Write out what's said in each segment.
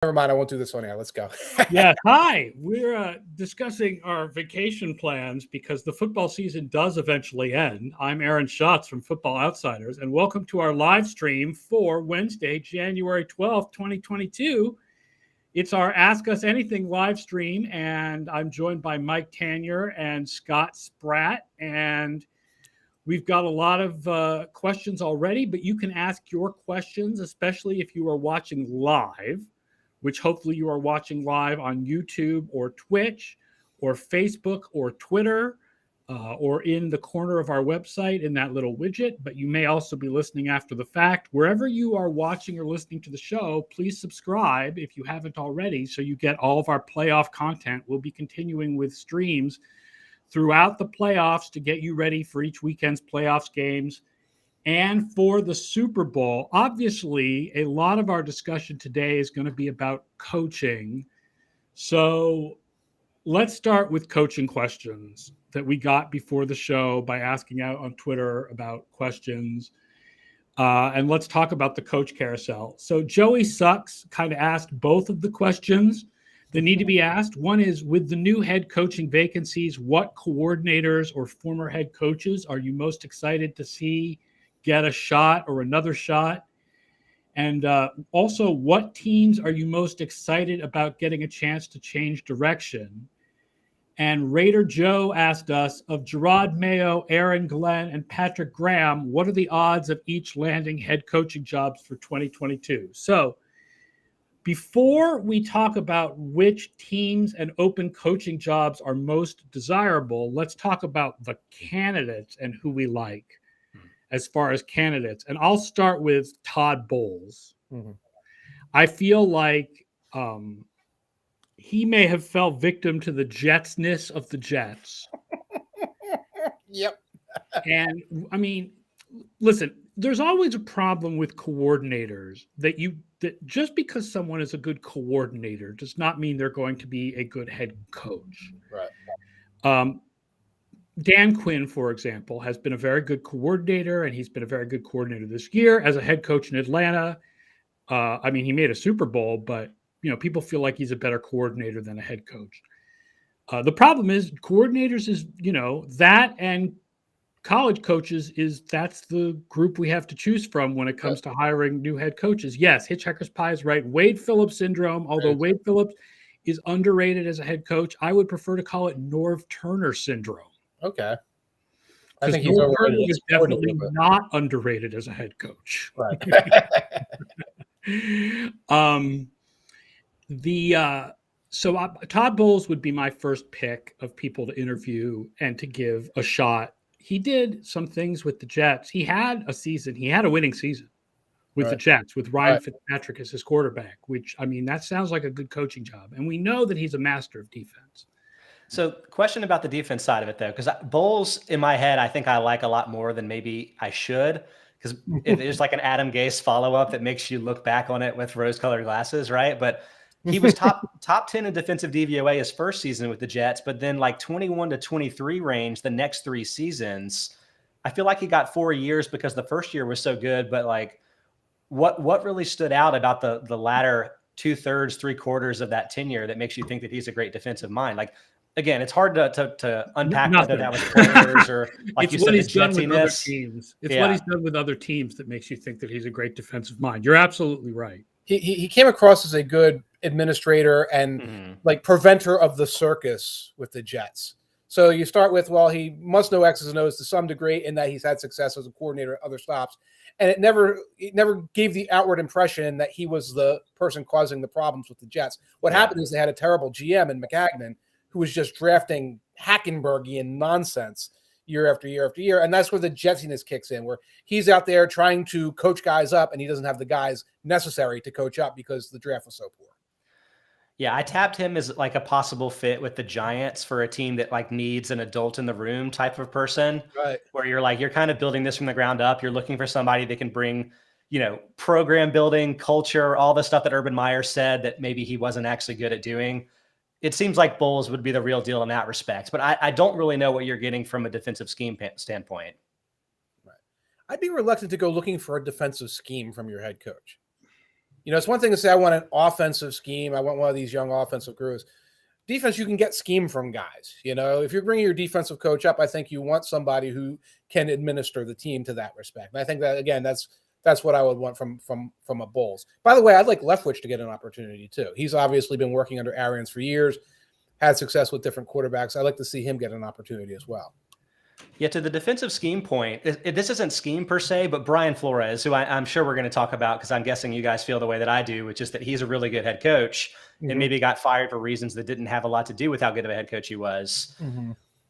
Never mind. I won't do this one now. Let's go. Yeah. Hi. We're discussing our vacation plans because the football season does eventually end. I'm Aaron Schatz from Football Outsiders, and welcome to our live stream for Wednesday, January 12th, 2022. It's our Ask Us Anything live stream, and I'm joined by Mike Tanier and Scott Spratt, and we've got a lot of questions already, but you can ask your questions, especially if you are watching live, which hopefully you are watching live on YouTube or Twitch or Facebook or Twitter or in the corner of our website in that little widget. But you may also be listening after the fact. Wherever you are watching or listening to the show, please subscribe if you haven't already so you get all of our playoff content. We'll be continuing with streams throughout the playoffs to get you ready for each weekend's playoffs games. And for the Super Bowl, obviously, a lot of our discussion today is going to be about coaching. So let's start with coaching questions that we got before the show by asking out on Twitter about questions. And let's talk about the coach carousel. So Joey Sucks kind of asked both of the questions that need to be asked. One is, with the new head coaching vacancies, what coordinators or former head coaches are you most excited to see get a shot or another shot? And also, what teams are you most excited about getting a chance to change direction? And Raider Joe asked us, of Gerard Mayo, Aaron Glenn, and Patrick Graham, what are the odds of each landing head coaching jobs for 2022? So before we talk about which teams and open coaching jobs are most desirable, let's talk about the candidates and who we like as far as candidates. And I'll start with Todd Bowles. Mm-hmm. I feel like he may have fell victim to the Jetsness of the Jets. Yep. And I mean, listen, there's always a problem with coordinators that just because someone is a good coordinator does not mean they're going to be a good head coach. Right. Dan Quinn, for example, has been a very good coordinator, and he's been a very good coordinator this year as a head coach in Atlanta. I mean, he made a Super Bowl, but people feel like he's a better coordinator than a head coach. The problem is coordinators is, that, and college coaches that's the group we have to choose from when it comes to hiring new head coaches. Yes, Hitchhiker's Pie is right. Wade Phillips syndrome, although Wade Phillips is underrated as a head coach, I would prefer to call it Norv Turner syndrome. Okay. I think he's overrated. Is definitely not underrated as a head coach. Right. Todd Bowles would be my first pick of people to interview and to give a shot. He did some things with the Jets. He had a winning season with the Jets, with Ryan Fitzpatrick as his quarterback, which, I mean, that sounds like a good coaching job. And we know that he's a master of defense. So question about the defense side of it, though, because Bowles, in my head, I think I like a lot more than maybe I should, because there's like an Adam Gase follow-up that makes you look back on it with rose-colored glasses, right? But he was top 10 in defensive DVOA his first season with the Jets, but then like 21 to 23 range the next 3 seasons. I feel like he got 4 years because the first year was so good, but like what really stood out about the latter 2/3, 3/4 of that tenure that makes you think that he's a great defensive mind? Like, again, it's hard to unpack whether that was players or, like you said, the jettiness. It's what he's done with other teams that makes you think that he's a great defensive mind. You're absolutely right. He came across as a good administrator and like preventer of the circus with the Jets. So you start with, well, he must know X's and O's to some degree in that he's had success as a coordinator at other stops. And it never gave the outward impression that he was the person causing the problems with the Jets. What happened is they had a terrible GM in McCagnon who was just drafting Hackenbergian nonsense year after year after year. And that's where the jetsiness kicks in, where he's out there trying to coach guys up and he doesn't have the guys necessary to coach up because the draft was so poor. Yeah, I tapped him as like a possible fit with the Giants for a team that like needs an adult in the room type of person, right? Where you're kind of building this from the ground up. You're looking for somebody that can bring, program building, culture, all the stuff that Urban Meyer said that maybe he wasn't actually good at doing. It seems like Bowles would be the real deal in that respect, but I don't really know what you're getting from a defensive scheme standpoint. Right. I'd be reluctant to go looking for a defensive scheme from your head coach. It's one thing to say I want an offensive scheme. I want one of these young offensive gurus. Defense, you can get scheme from guys. If you're bringing your defensive coach up, I think you want somebody who can administer the team to that respect. And I think that, again, that's what I would want from a Bulls. By the way, I'd like Leftwich to get an opportunity too. He's obviously been working under Arians for years, had success with different quarterbacks. I'd like to see him get an opportunity as well. Yeah, to the defensive scheme point, this isn't scheme per se, but Brian Flores, who I'm sure we're going to talk about because I'm guessing you guys feel the way that I do, which is that he's a really good head coach and maybe got fired for reasons that didn't have a lot to do with how good of a head coach he was.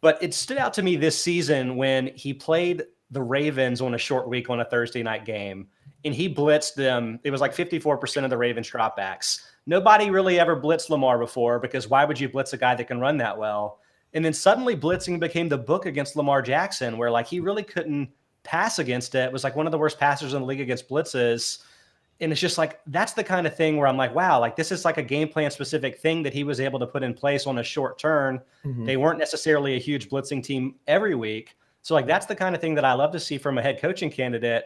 But it stood out to me this season when he played the Ravens on a short week on a Thursday night game, and he blitzed them. It was like 54% of the Ravens dropbacks. Nobody really ever blitzed Lamar before, because why would you blitz a guy that can run that well? And then suddenly blitzing became the book against Lamar Jackson, where like he really couldn't pass against it. It was like one of the worst passers in the league against blitzes. And it's just like, that's the kind of thing where I'm like, wow, like this is like a game plan specific thing that he was able to put in place on a short turn. They weren't necessarily a huge blitzing team every week. So like, that's the kind of thing that I love to see from a head coaching candidate.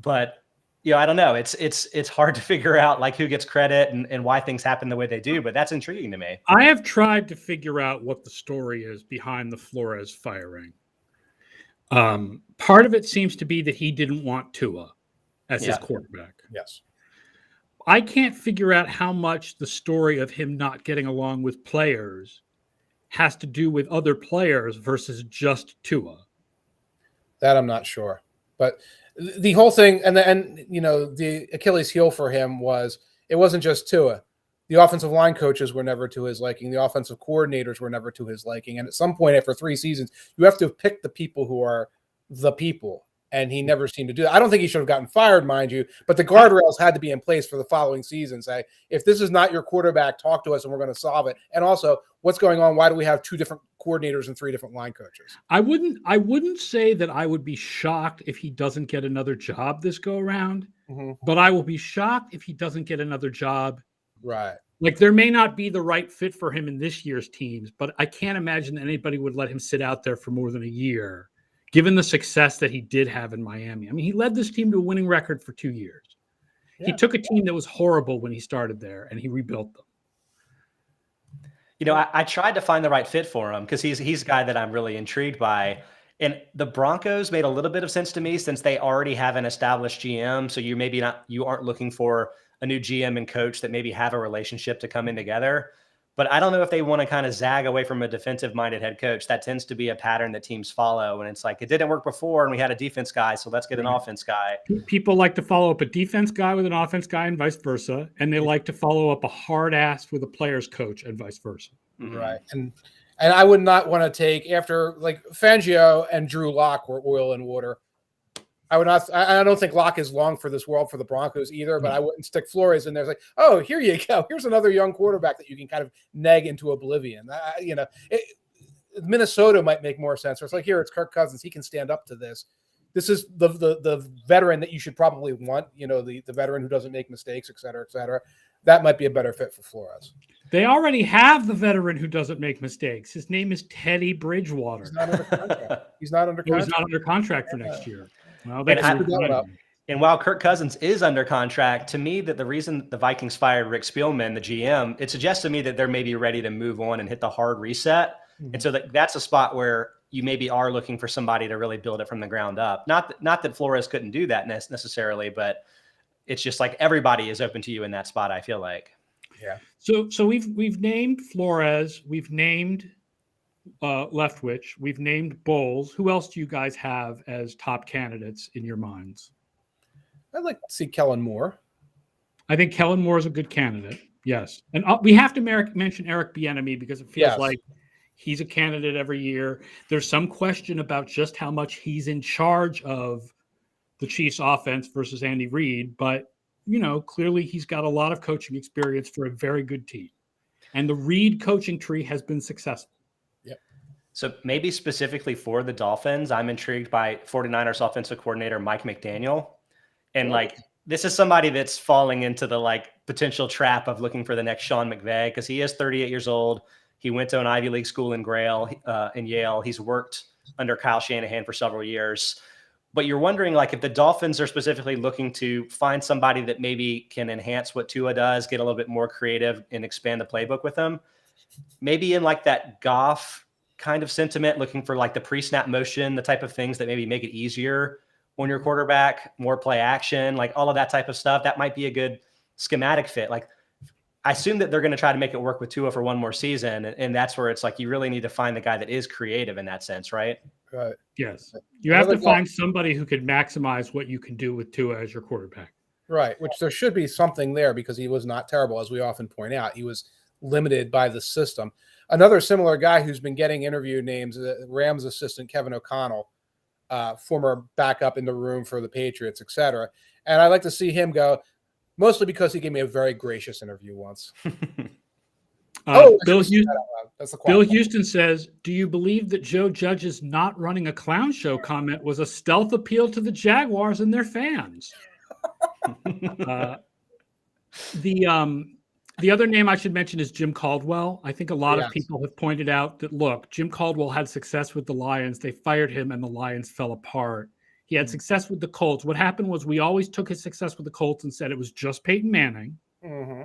But, I don't know. It's hard to figure out like who gets credit and why things happen the way they do, but that's intriguing to me. I have tried to figure out what the story is behind the Flores firing. Part of it seems to be that he didn't want Tua as his quarterback. Yes. I can't figure out how much the story of him not getting along with players has to do with other players versus just Tua. That I'm not sure. But the whole thing, and the Achilles heel for him was, it wasn't just Tua. The offensive line coaches were never to his liking. The offensive coordinators were never to his liking. And at some point after 3 seasons, you have to pick the people who are the people. And he never seemed to do that. I don't think he should have gotten fired, mind you, but the guardrails had to be in place for the following season. Say, if this is not your quarterback, talk to us and we're going to solve it. And also, what's going on? Why do we have 2 different coordinators and 3 different line coaches? I wouldn't say that I would be shocked if he doesn't get another job this go around, but I will be shocked if he doesn't get another job. Right. Like, there may not be the right fit for him in this year's teams, but I can't imagine anybody would let him sit out there for more than a year, given the success that he did have in Miami. I mean, he led this team to a winning record for 2 years. Yeah. He took a team that was horrible when he started there, and he rebuilt them. I tried to find the right fit for him because he's a guy that I'm really intrigued by. And the Broncos made a little bit of sense to me since they already have an established GM. So you aren't looking for a new GM and coach that maybe have a relationship to come in together. But I don't know if they want to kind of zag away from a defensive-minded head coach. That tends to be a pattern that teams follow. And it's like, it didn't work before, and we had a defense guy, so let's get an offense guy. People like to follow up a defense guy with an offense guy and vice versa. And they like to follow up a hard ass with a player's coach and vice versa. Right. And I would not want to take, after like Fangio and Drew Lock were oil and water, I don't think Locke is long for this world for the Broncos either, but I wouldn't stick Flores in there. It's like, oh, here you go. Here's another young quarterback that you can kind of nag into oblivion. Minnesota might make more sense. Or it's like, here, it's Kirk Cousins. He can stand up to this. This is the veteran that you should probably want, the veteran who doesn't make mistakes, et cetera, et cetera. That might be a better fit for Flores. They already have the veteran who doesn't make mistakes. His name is Teddy Bridgewater. He's not under contract for next year. Well, and while Kirk Cousins is under contract, to me, that the reason the Vikings fired Rick Spielman, the GM, it suggests to me that they're maybe ready to move on and hit the hard reset. And so that's a spot where you maybe are looking for somebody to really build it from the ground up. Not that Flores couldn't do that necessarily, but it's just like everybody is open to you in that spot, I feel like. Yeah. So we've named Flores, we've named Leftwich, we've named Bowles. Who else do you guys have as top candidates in your minds? I'd like to see Kellen Moore. I think Kellen Moore is a good candidate. Yes. And we have to mention Eric Bieniemy because it feels like he's a candidate every year. There's some question about just how much he's in charge of the Chiefs offense versus Andy Reid, but clearly he's got a lot of coaching experience for a very good team. And the Reid coaching tree has been successful. Yep. So maybe specifically for the Dolphins, I'm intrigued by 49ers offensive coordinator Mike McDaniel. And this is somebody that's falling into the potential trap of looking for the next Sean McVay, because he is 38 years old. He went to an Ivy League school in Yale. He's worked under Kyle Shanahan for several years. But you're wondering, like, if the Dolphins are specifically looking to find somebody that maybe can enhance what Tua does, get a little bit more creative and expand the playbook with them, maybe in like that Goff kind of sentiment, looking for like the pre-snap motion, the type of things that maybe make it easier on your quarterback, more play action, like all of that type of stuff. That might be a good schematic fit. Like, I assume that they're going to try to make it work with Tua for one more season. And that's where it's like, you really need to find the guy that is creative in that sense, right? Right. Yes. You have to find somebody who can maximize what you can do with Tua as your quarterback. Right. Which there should be something there because he was not terrible, as we often point out. He was limited by the system. Another similar guy who's been getting interview names, Rams assistant Kevin O'Connell, former backup in the room for the Patriots, etc. And I'd like to see him go, mostly because he gave me a very gracious interview once. Bill Houston says, do you believe that Joe Judge's not running a clown show comment was a stealth appeal to the Jaguars and their fans? The other name I should mention is Jim Caldwell. I think a lot of people have pointed out that, look, Jim Caldwell had success with the Lions. They fired him and the Lions fell apart. He had success with the Colts. What happened was we always took his success with the Colts and said it was just Peyton Manning. Mm-hmm.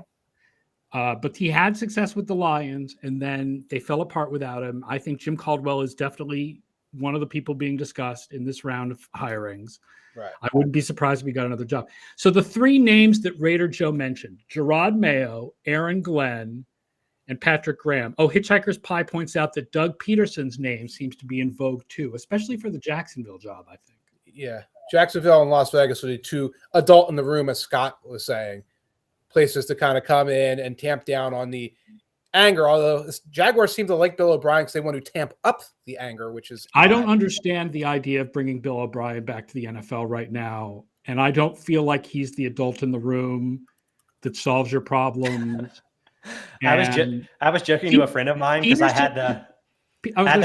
But he had success with the Lions, and then they fell apart without him. I think Jim Caldwell is definitely one of the people being discussed in this round of hirings. Right. I wouldn't be surprised if he got another job. So the three names that Raider Joe mentioned, Gerard Mayo, Aaron Glenn, and Patrick Graham. Oh, Hitchhiker's Pie points out that Doug Peterson's name seems to be in vogue too, especially for the Jacksonville job, I think. Yeah. Jacksonville and Las Vegas are the two adult in the room, as Scott was saying, places to kind of come in and tamp down on the anger. Although Jaguars seem to like Bill O'Brien because they want to tamp up the anger, which is... I don't understand the idea of bringing Bill O'Brien back to the NFL right now. And I don't feel like he's the adult in the room that solves your problems. I was joking to a friend of mine because I had the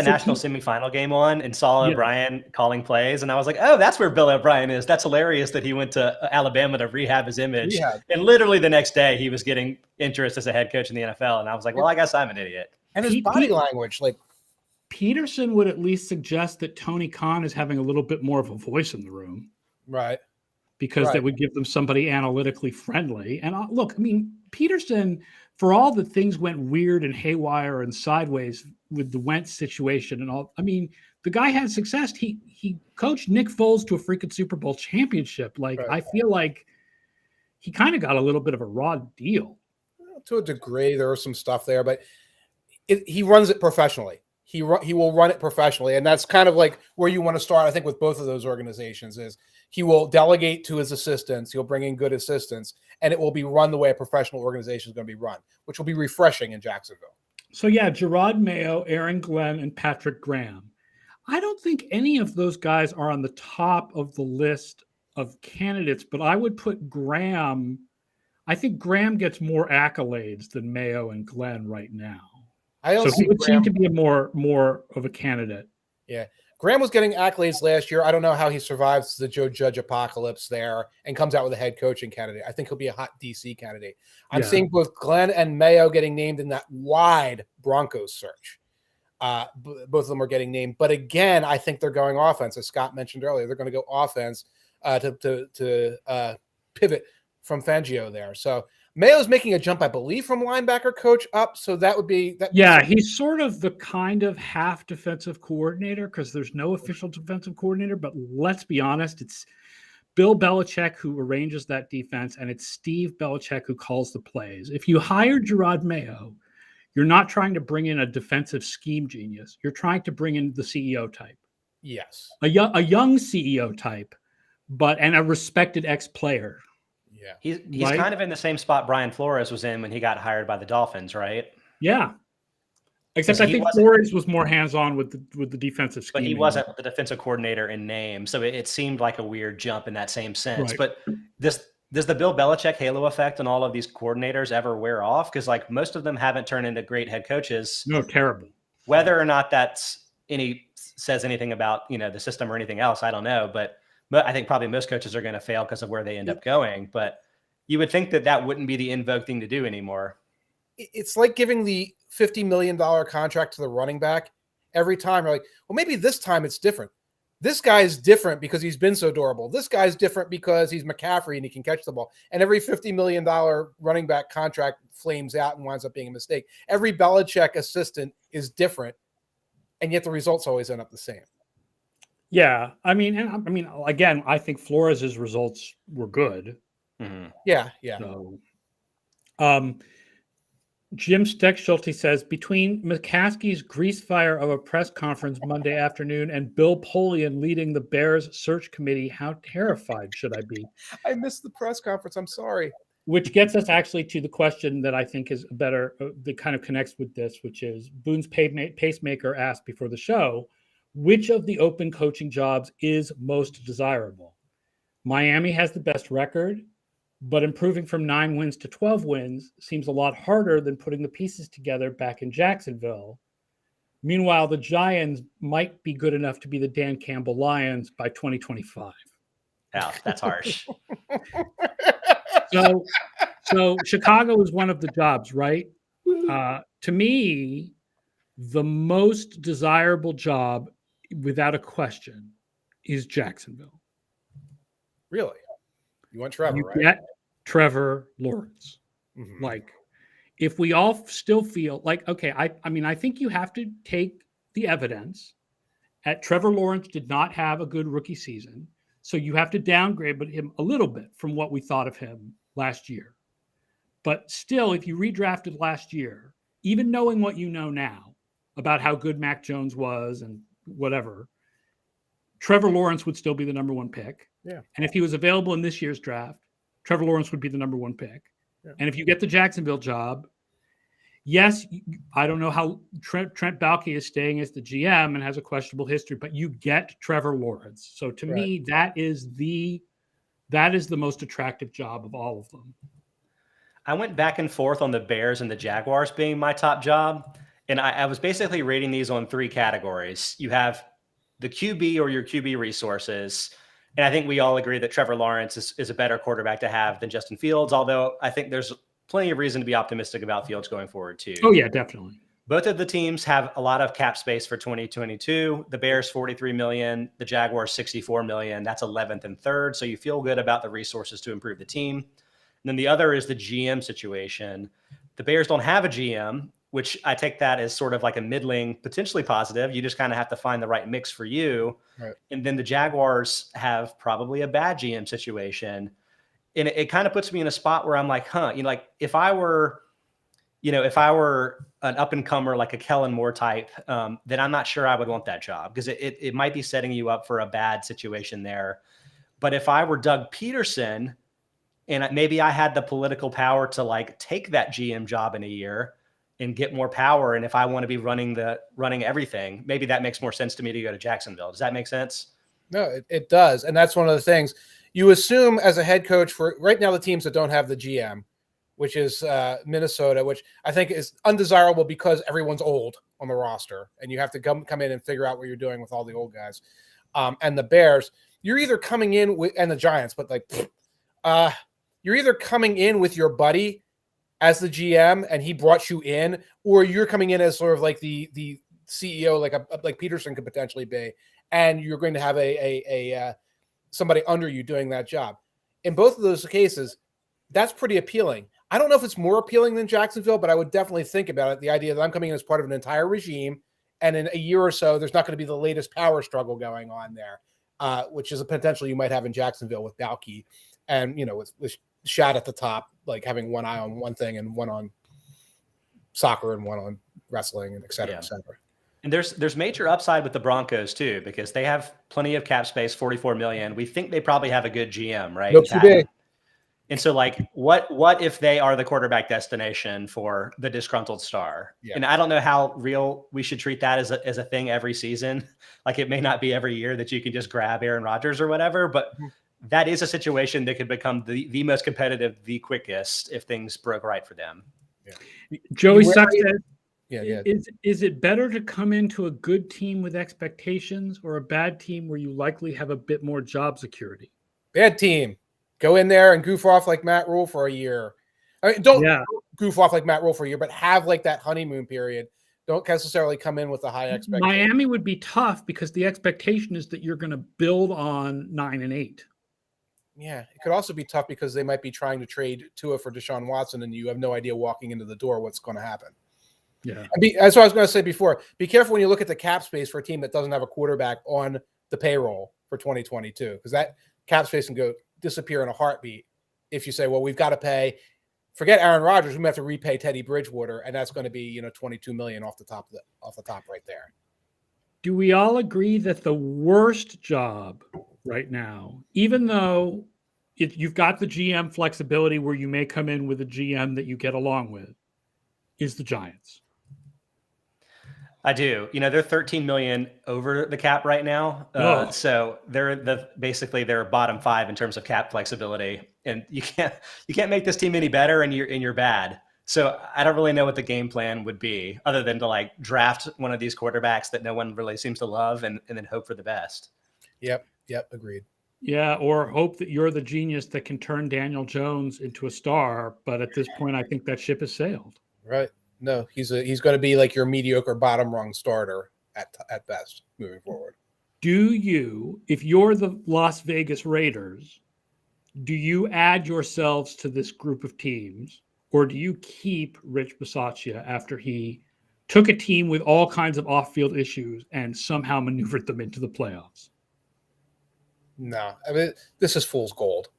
national semifinal game on and saw O'Brien calling plays. And I was like, oh, that's where Bill O'Brien is. That's hilarious that he went to Alabama to rehab his image. And literally the next day he was getting interest as a head coach in the NFL. And I was like, well, I guess I'm an idiot. And his body language, like... Peterson would at least suggest that Tony Khan is having a little bit more of a voice in the room. Right. Because that would give them somebody analytically friendly. And look, I mean, Peterson, for all that things went weird and haywire and sideways with the Wentz situation and all, I mean, the guy had success. He coached Nick Foles to a freaking Super Bowl championship. Like, I feel like he kind of got a little bit of a raw deal. Well, to a degree, there was some stuff there, but he runs it professionally. He will run it professionally, and that's kind of like where you want to start, I think, with both of those organizations is he will delegate to his assistants. He'll bring in good assistants, and it will be run the way a professional organization is going to be run, which will be refreshing in Jacksonville. So, Gerard Mayo, Aaron Glenn, and Patrick Graham. I don't think any of those guys are on the top of the list of candidates, but I would put Graham. I think Graham gets more accolades than Mayo and Glenn right now. So he would seem to be more of a candidate. Yeah. Graham was getting accolades last year. I don't know how he survives the Joe Judge apocalypse there and comes out with a head coaching candidate. I think he'll be a hot DC candidate. I'm seeing both Glenn and Mayo getting named in that wide Broncos search. Both of them are getting named. But again, I think they're going offense. As Scott mentioned earlier, they're going to go offense to pivot from Fangio there. So Mayo's making a jump, I believe, from linebacker coach up. So that would be that. Yeah, he's sort of the kind of half defensive coordinator because there's no official defensive coordinator. But let's be honest, it's Bill Belichick who arranges that defense, and it's Steve Belichick who calls the plays. If you hire Gerard Mayo, you're not trying to bring in a defensive scheme genius. You're trying to bring in the CEO type. Yes. A young CEO type, and a respected ex-player. Yeah. He's kind of in the same spot Brian Flores was in when he got hired by the Dolphins, right? Yeah. Except I think Flores was more hands-on with the defensive scheme. But he wasn't the defensive coordinator in name, so it seemed like a weird jump in that same sense. Right. But does the Bill Belichick halo effect on all of these coordinators ever wear off? Because like most of them haven't turned into great head coaches. No, terrible. Whether or not says anything about the system or anything else, I don't know. But I think probably most coaches are going to fail because of where they end up going. But you would think that wouldn't be the in vogue thing to do anymore. It's like giving the $50 million contract to the running back every time. You're like, well, maybe this time it's different. This guy is different because he's been so durable. This guy's different because he's McCaffrey and he can catch the ball. And every $50 million running back contract flames out and winds up being a mistake. Every Belichick assistant is different, and yet the results always end up the same. Yeah, I mean, again, I think Flores' results were good. Mm-hmm. Yeah. So, Jim Steckschulte says, between McCaskey's grease fire of a press conference Monday afternoon and Bill Polian leading the Bears search committee, how terrified should I be? I missed the press conference. I'm sorry. Which gets us actually to the question that I think is better, that kind of connects with this, which is Boone's pacemaker asked before the show, which of the open coaching jobs is most desirable? Miami has the best record, but improving from 9 wins to 12 wins seems a lot harder than putting the pieces together back in Jacksonville. Meanwhile, the Giants might be good enough to be the Dan Campbell Lions by 2025. Yeah, that's harsh. So Chicago is one of the jobs, right? To me, the most desirable job, without a question, is Jacksonville. Really? You want Trevor, You right? get Trevor Lawrence. Mhm. Like, if we all still feel like, okay, I think you have to take the evidence at Trevor Lawrence did not have a good rookie season. So you have to downgrade him a little bit from what we thought of him last year. But still, if you redrafted last year, even knowing what you know now about how good Mac Jones was and whatever, Trevor Lawrence would still be the number 1 pick. Yeah. And if he was available in this year's draft, Trevor Lawrence would be the number 1 pick. Yeah. And if you get the Jacksonville job, yes, I don't know how Trent Baalke is staying as the GM and has a questionable history, but you get Trevor Lawrence. So to me, that is the most attractive job of all of them. I went back and forth on the Bears and the Jaguars being my top job. And I was basically rating these on 3 categories. You have the QB or your QB resources. And I think we all agree that Trevor Lawrence is a better quarterback to have than Justin Fields, although I think there's plenty of reason to be optimistic about Fields going forward too. Oh yeah, definitely. Both of the teams have a lot of cap space for 2022. The Bears $43 million, the Jaguars $64 million. That's 11th and 3rd. So you feel good about the resources to improve the team. And then the other is the GM situation. The Bears don't have a GM, which I take that as sort of like a middling, potentially positive. You just kind of have to find the right mix for you. Right. And then the Jaguars have probably a bad GM situation. And it kind of puts me in a spot where I'm like, like if I were an up and comer, like a Kellen Moore type, then I'm not sure I would want that job because it might be setting you up for a bad situation there. But if I were Doug Peterson and maybe I had the political power to like take that GM job in a year and get more power. And if I want to be running everything, maybe that makes more sense to me to go to Jacksonville. Does that make sense? No, it does. And that's one of the things you assume as a head coach for right now, the teams that don't have the GM, which is Minnesota, which I think is undesirable because everyone's old on the roster and you have to come in and figure out what you're doing with all the old guys. And the Bears, you're either coming in with, and the Giants, but you're either coming in with your buddy as the GM and he brought you in, or you're coming in as sort of like the CEO, like Peterson could potentially be, and you're going to have a somebody under you doing that job. In both of those cases, that's pretty appealing. I don't know if it's more appealing than Jacksonville, but I would definitely think about it. The idea that I'm coming in as part of an entire regime, and in a year or so, there's not going to be the latest power struggle going on there, which is a potential you might have in Jacksonville with Baalke, and with Schatz at the top, like having one eye on one thing and one on soccer and one on wrestling and et cetera, et cetera. And there's major upside with the Broncos too, because they have plenty of cap space, $44 million. We think they probably have a good GM, right? Nope, today. And so like, what if they are the quarterback destination for the disgruntled star? Yeah. And I don't know how real we should treat that as a thing every season. Like it may not be every year that you can just grab Aaron Rodgers or whatever, but that is a situation that could become the most competitive, the quickest if things broke right for them. Yeah. Joey Sucks said, yeah. Is it better to come into a good team with expectations or a bad team where you likely have a bit more job security? Bad team. Go in there and goof off like Matt Rule for a year. I mean, don't goof off like Matt Rule for a year, but have like that honeymoon period. don't necessarily come in with a high expectation. Miami would be tough because the expectation is that you're going to build on 9 and 8. Yeah, it could also be tough because they might be trying to trade Tua for Deshaun Watson, and you have no idea walking into the door what's going to happen. Yeah, that's what I was going to say before. Be careful when you look at the cap space for a team that doesn't have a quarterback on the payroll for 2022, because that cap space can disappear in a heartbeat if you say, well, we've got to pay. Forget Aaron Rodgers, we may have to repay Teddy Bridgewater, and that's going to be $22 million off the top right there. Do we all agree that the worst job right now, even though you've got the GM flexibility where you may come in with a GM that you get along with, is the Giants? I do. They're 13 million over the cap right now. So they're basically they're bottom 5 in terms of cap flexibility. And you can't make this team any better, and you're bad. So I don't really know what the game plan would be other than to draft one of these quarterbacks that no one really seems to love and then hope for the best. Yep. Agreed. Yeah. Or hope that you're the genius that can turn Daniel Jones into a star. But at this point, I think that ship has sailed. Right. No, he's going to be like your mediocre bottom rung starter at best moving forward. Do you, if you're the Las Vegas Raiders, do you add yourselves to this group of teams, or do you keep Rich Bisaccia after he took a team with all kinds of off-field issues and somehow maneuvered them into the playoffs? No, I mean, this is fool's gold.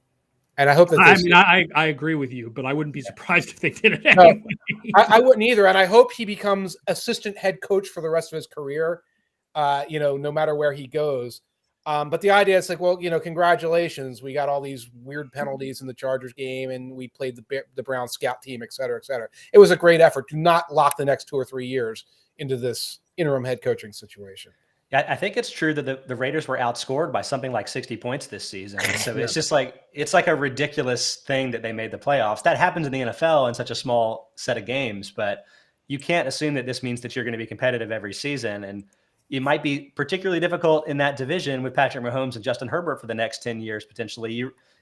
And I hope that I agree with you, but I wouldn't be surprised if they did it anyway. No, I wouldn't either. And I hope he becomes assistant head coach for the rest of his career, no matter where he goes. But the idea is congratulations. We got all these weird penalties in the Chargers game, and we played the Browns scout team, et cetera, et cetera. It was a great effort. Do not lock the next 2 or 3 years into this interim head coaching situation. Yeah, I think it's true that the Raiders were outscored by something like 60 points this season. So it's just it's like a ridiculous thing that they made the playoffs. That happens in the NFL in such a small set of games, but you can't assume that this means that you're going to be competitive every season. And it might be particularly difficult in that division with Patrick Mahomes and Justin Herbert for the next 10 years, potentially.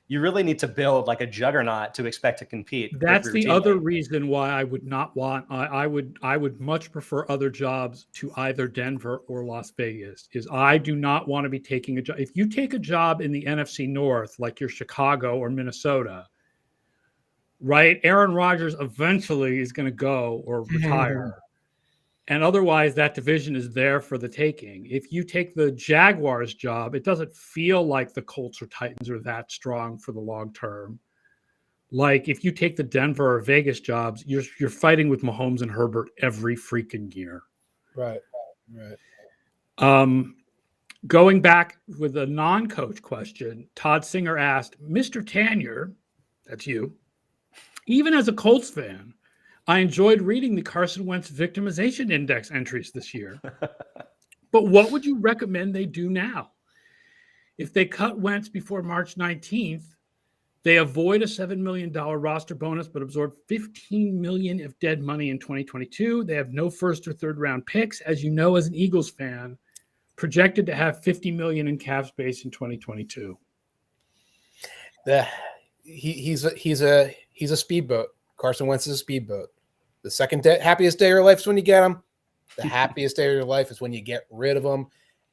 You really need to build like a juggernaut to expect to compete. That's the other reason why I would not want. I would much prefer other jobs to either Denver or Las Vegas. Is I do not want to be taking a job. If you take a job in the NFC North, like you're Chicago or Minnesota, right? Aaron Rodgers eventually is going to go or retire. And otherwise, that division is there for the taking. If you take the Jaguars job, it doesn't feel like the Colts or Titans are that strong for the long term. Like if you take the Denver or Vegas jobs, you're fighting with Mahomes and Herbert every freaking year. Right. Going back with a non-coach question, Todd Singer asked, Mr. Tanier, that's you, even as a Colts fan, I enjoyed reading the Carson Wentz victimization index entries this year. But what would you recommend they do now? If they cut Wentz before March 19th, they avoid a $7 million roster bonus, but absorb $15 million of dead money in 2022. They have no first or third round picks. As you know, as an Eagles fan, projected to have $50 million in cap space in 2022. He's a speedboat. Carson Wentz is a speedboat. The second happiest day of your life is when you get him. The happiest day of your life is when you get rid of him.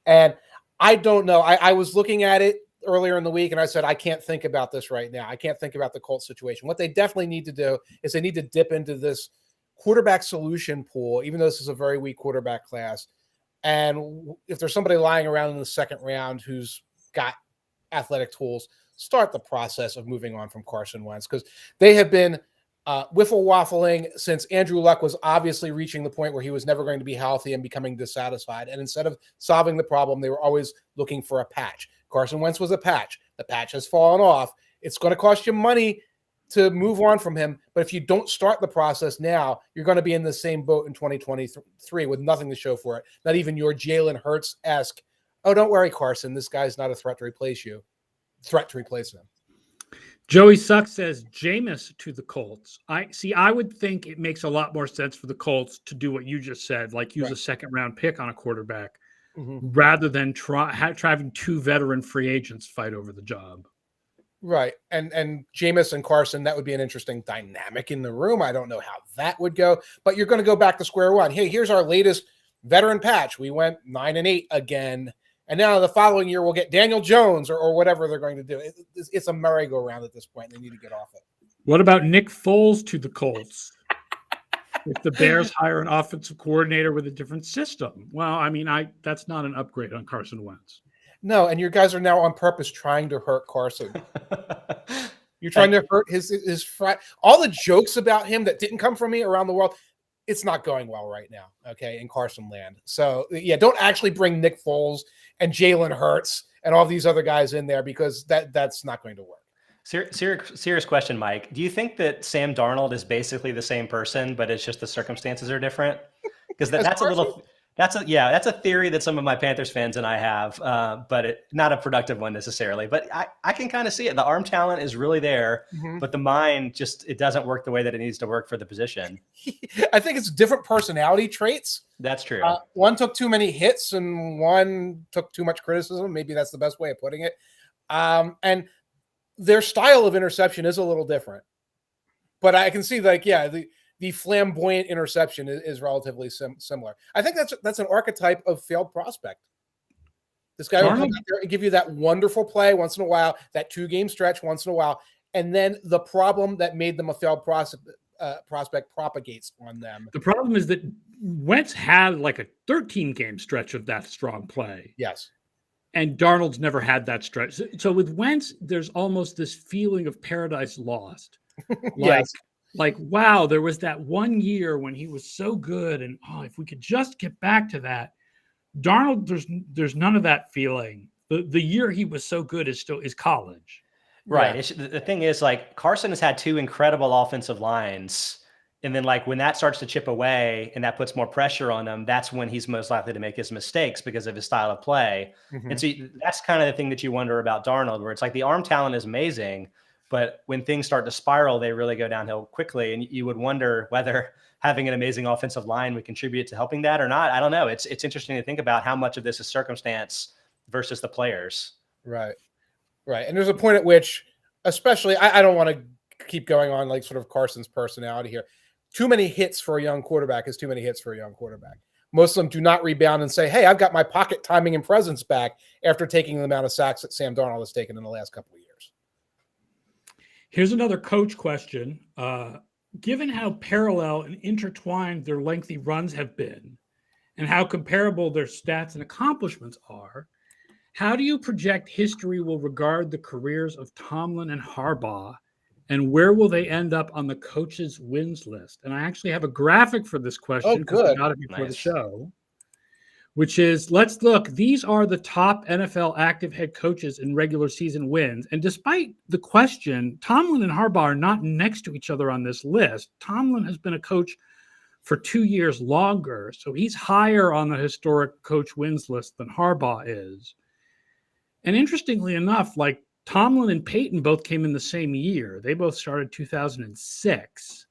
And I don't know. I was looking at it earlier in the week, and I said, I can't think about this right now. I can't think about the Colts situation. What they definitely need to do is they need to dip into this quarterback solution pool, even though this is a very weak quarterback class. And if there's somebody lying around in the second round who's got athletic tools, start the process of moving on from Carson Wentz, because they have been wiffle waffling since Andrew Luck was obviously reaching the point where he was never going to be healthy and becoming dissatisfied. And instead of solving the problem, they were always looking for a patch. Carson Wentz was a patch. The patch has fallen off. It's going to cost you money to move on from him. But if you don't start the process now, you're going to be in the same boat in 2023 with nothing to show for it. Not even your Jalen Hurts-esque, oh, don't worry, Carson, this guy's not a threat to replace him. Joey Suck says Jameis to the Colts. I would think it makes a lot more sense for the Colts to do what you just said, like use a second round pick on a quarterback rather than having 2 veteran free agents fight over the job. Right. And Jameis and Carson, that would be an interesting dynamic in the room. I don't know how that would go, but you're going to go back to square one. Hey, here's our latest veteran patch. We went 9-8 again. And now the following year we'll get Daniel Jones or whatever they're going to do. It's a merry-go-round at this point. They need to get off it. What about Nick Foles to the Colts? If the Bears hire an offensive coordinator with a different system. Well, I mean, that's not an upgrade on Carson Wentz. No, and you guys are now on purpose trying to hurt Carson. You're trying to hurt his frat. All the jokes about him that didn't come from me around the world, it's not going well right now, okay, in Carson land. So, yeah, don't actually bring Nick Foles and Jalen Hurts and all these other guys in there because that's not going to work. Serious question, Mike. Do you think that Sam Darnold is basically the same person, but it's just the circumstances are different? Because that's a theory that some of my Panthers fans and I have, but not a productive one necessarily. But I can kind of see it. The arm talent is really there, but the mind it doesn't work the way that it needs to work for the position. I think it's different personality traits. That's true. One took too many hits and one took too much criticism. Maybe that's the best way of putting it. And their style of interception is a little different. But I can see the flamboyant interception is relatively similar. I think that's an archetype of failed prospect. This guy will come out there and give you that wonderful play once in a while, that 2-game stretch once in a while, and then the problem that made them a failed prospect propagates on them. The problem is that Wentz had like a 13-game stretch of that strong play. Yes. And Darnold's never had that stretch. So with Wentz, there's almost this feeling of paradise lost. Yes. Like, wow, there was that one year when he was so good. And if we could just get back to that. Darnold, there's none of that feeling. The year he was so good is college. Right. Yeah. The thing is, like, Carson has had 2 incredible offensive lines. And then, like, when that starts to chip away and that puts more pressure on him, that's when he's most likely to make his mistakes because of his style of play. And so that's kind of the thing that you wonder about Darnold, where it's like the arm talent is amazing, but when things start to spiral, they really go downhill quickly. And you would wonder whether having an amazing offensive line would contribute to helping that or not. I don't know. It's interesting to think about how much of this is circumstance versus the players. Right. And there's a point at which, especially, I don't want to keep going on like sort of Carson's personality here. Too many hits for a young quarterback is too many hits for a young quarterback. Most of them do not rebound and say, hey, I've got my pocket timing and presence back after taking the amount of sacks that Sam Darnold has taken in the last couple of years. Here's another coach question. Given how parallel and intertwined their lengthy runs have been and how comparable their stats and accomplishments are, how do you project history will regard the careers of Tomlin and Harbaugh, and where will they end up on the coaches' wins list? And I actually have a graphic for this question. Oh, good. I got it before the show, which is, let's look. These are the top NFL active head coaches in regular season wins. And despite the question, Tomlin and Harbaugh are not next to each other on this list. Tomlin has been a coach for 2 years longer, so he's higher on the historic coach wins list than Harbaugh is. And interestingly enough, like, Tomlin and Peyton both came in the same year. They both started 2006.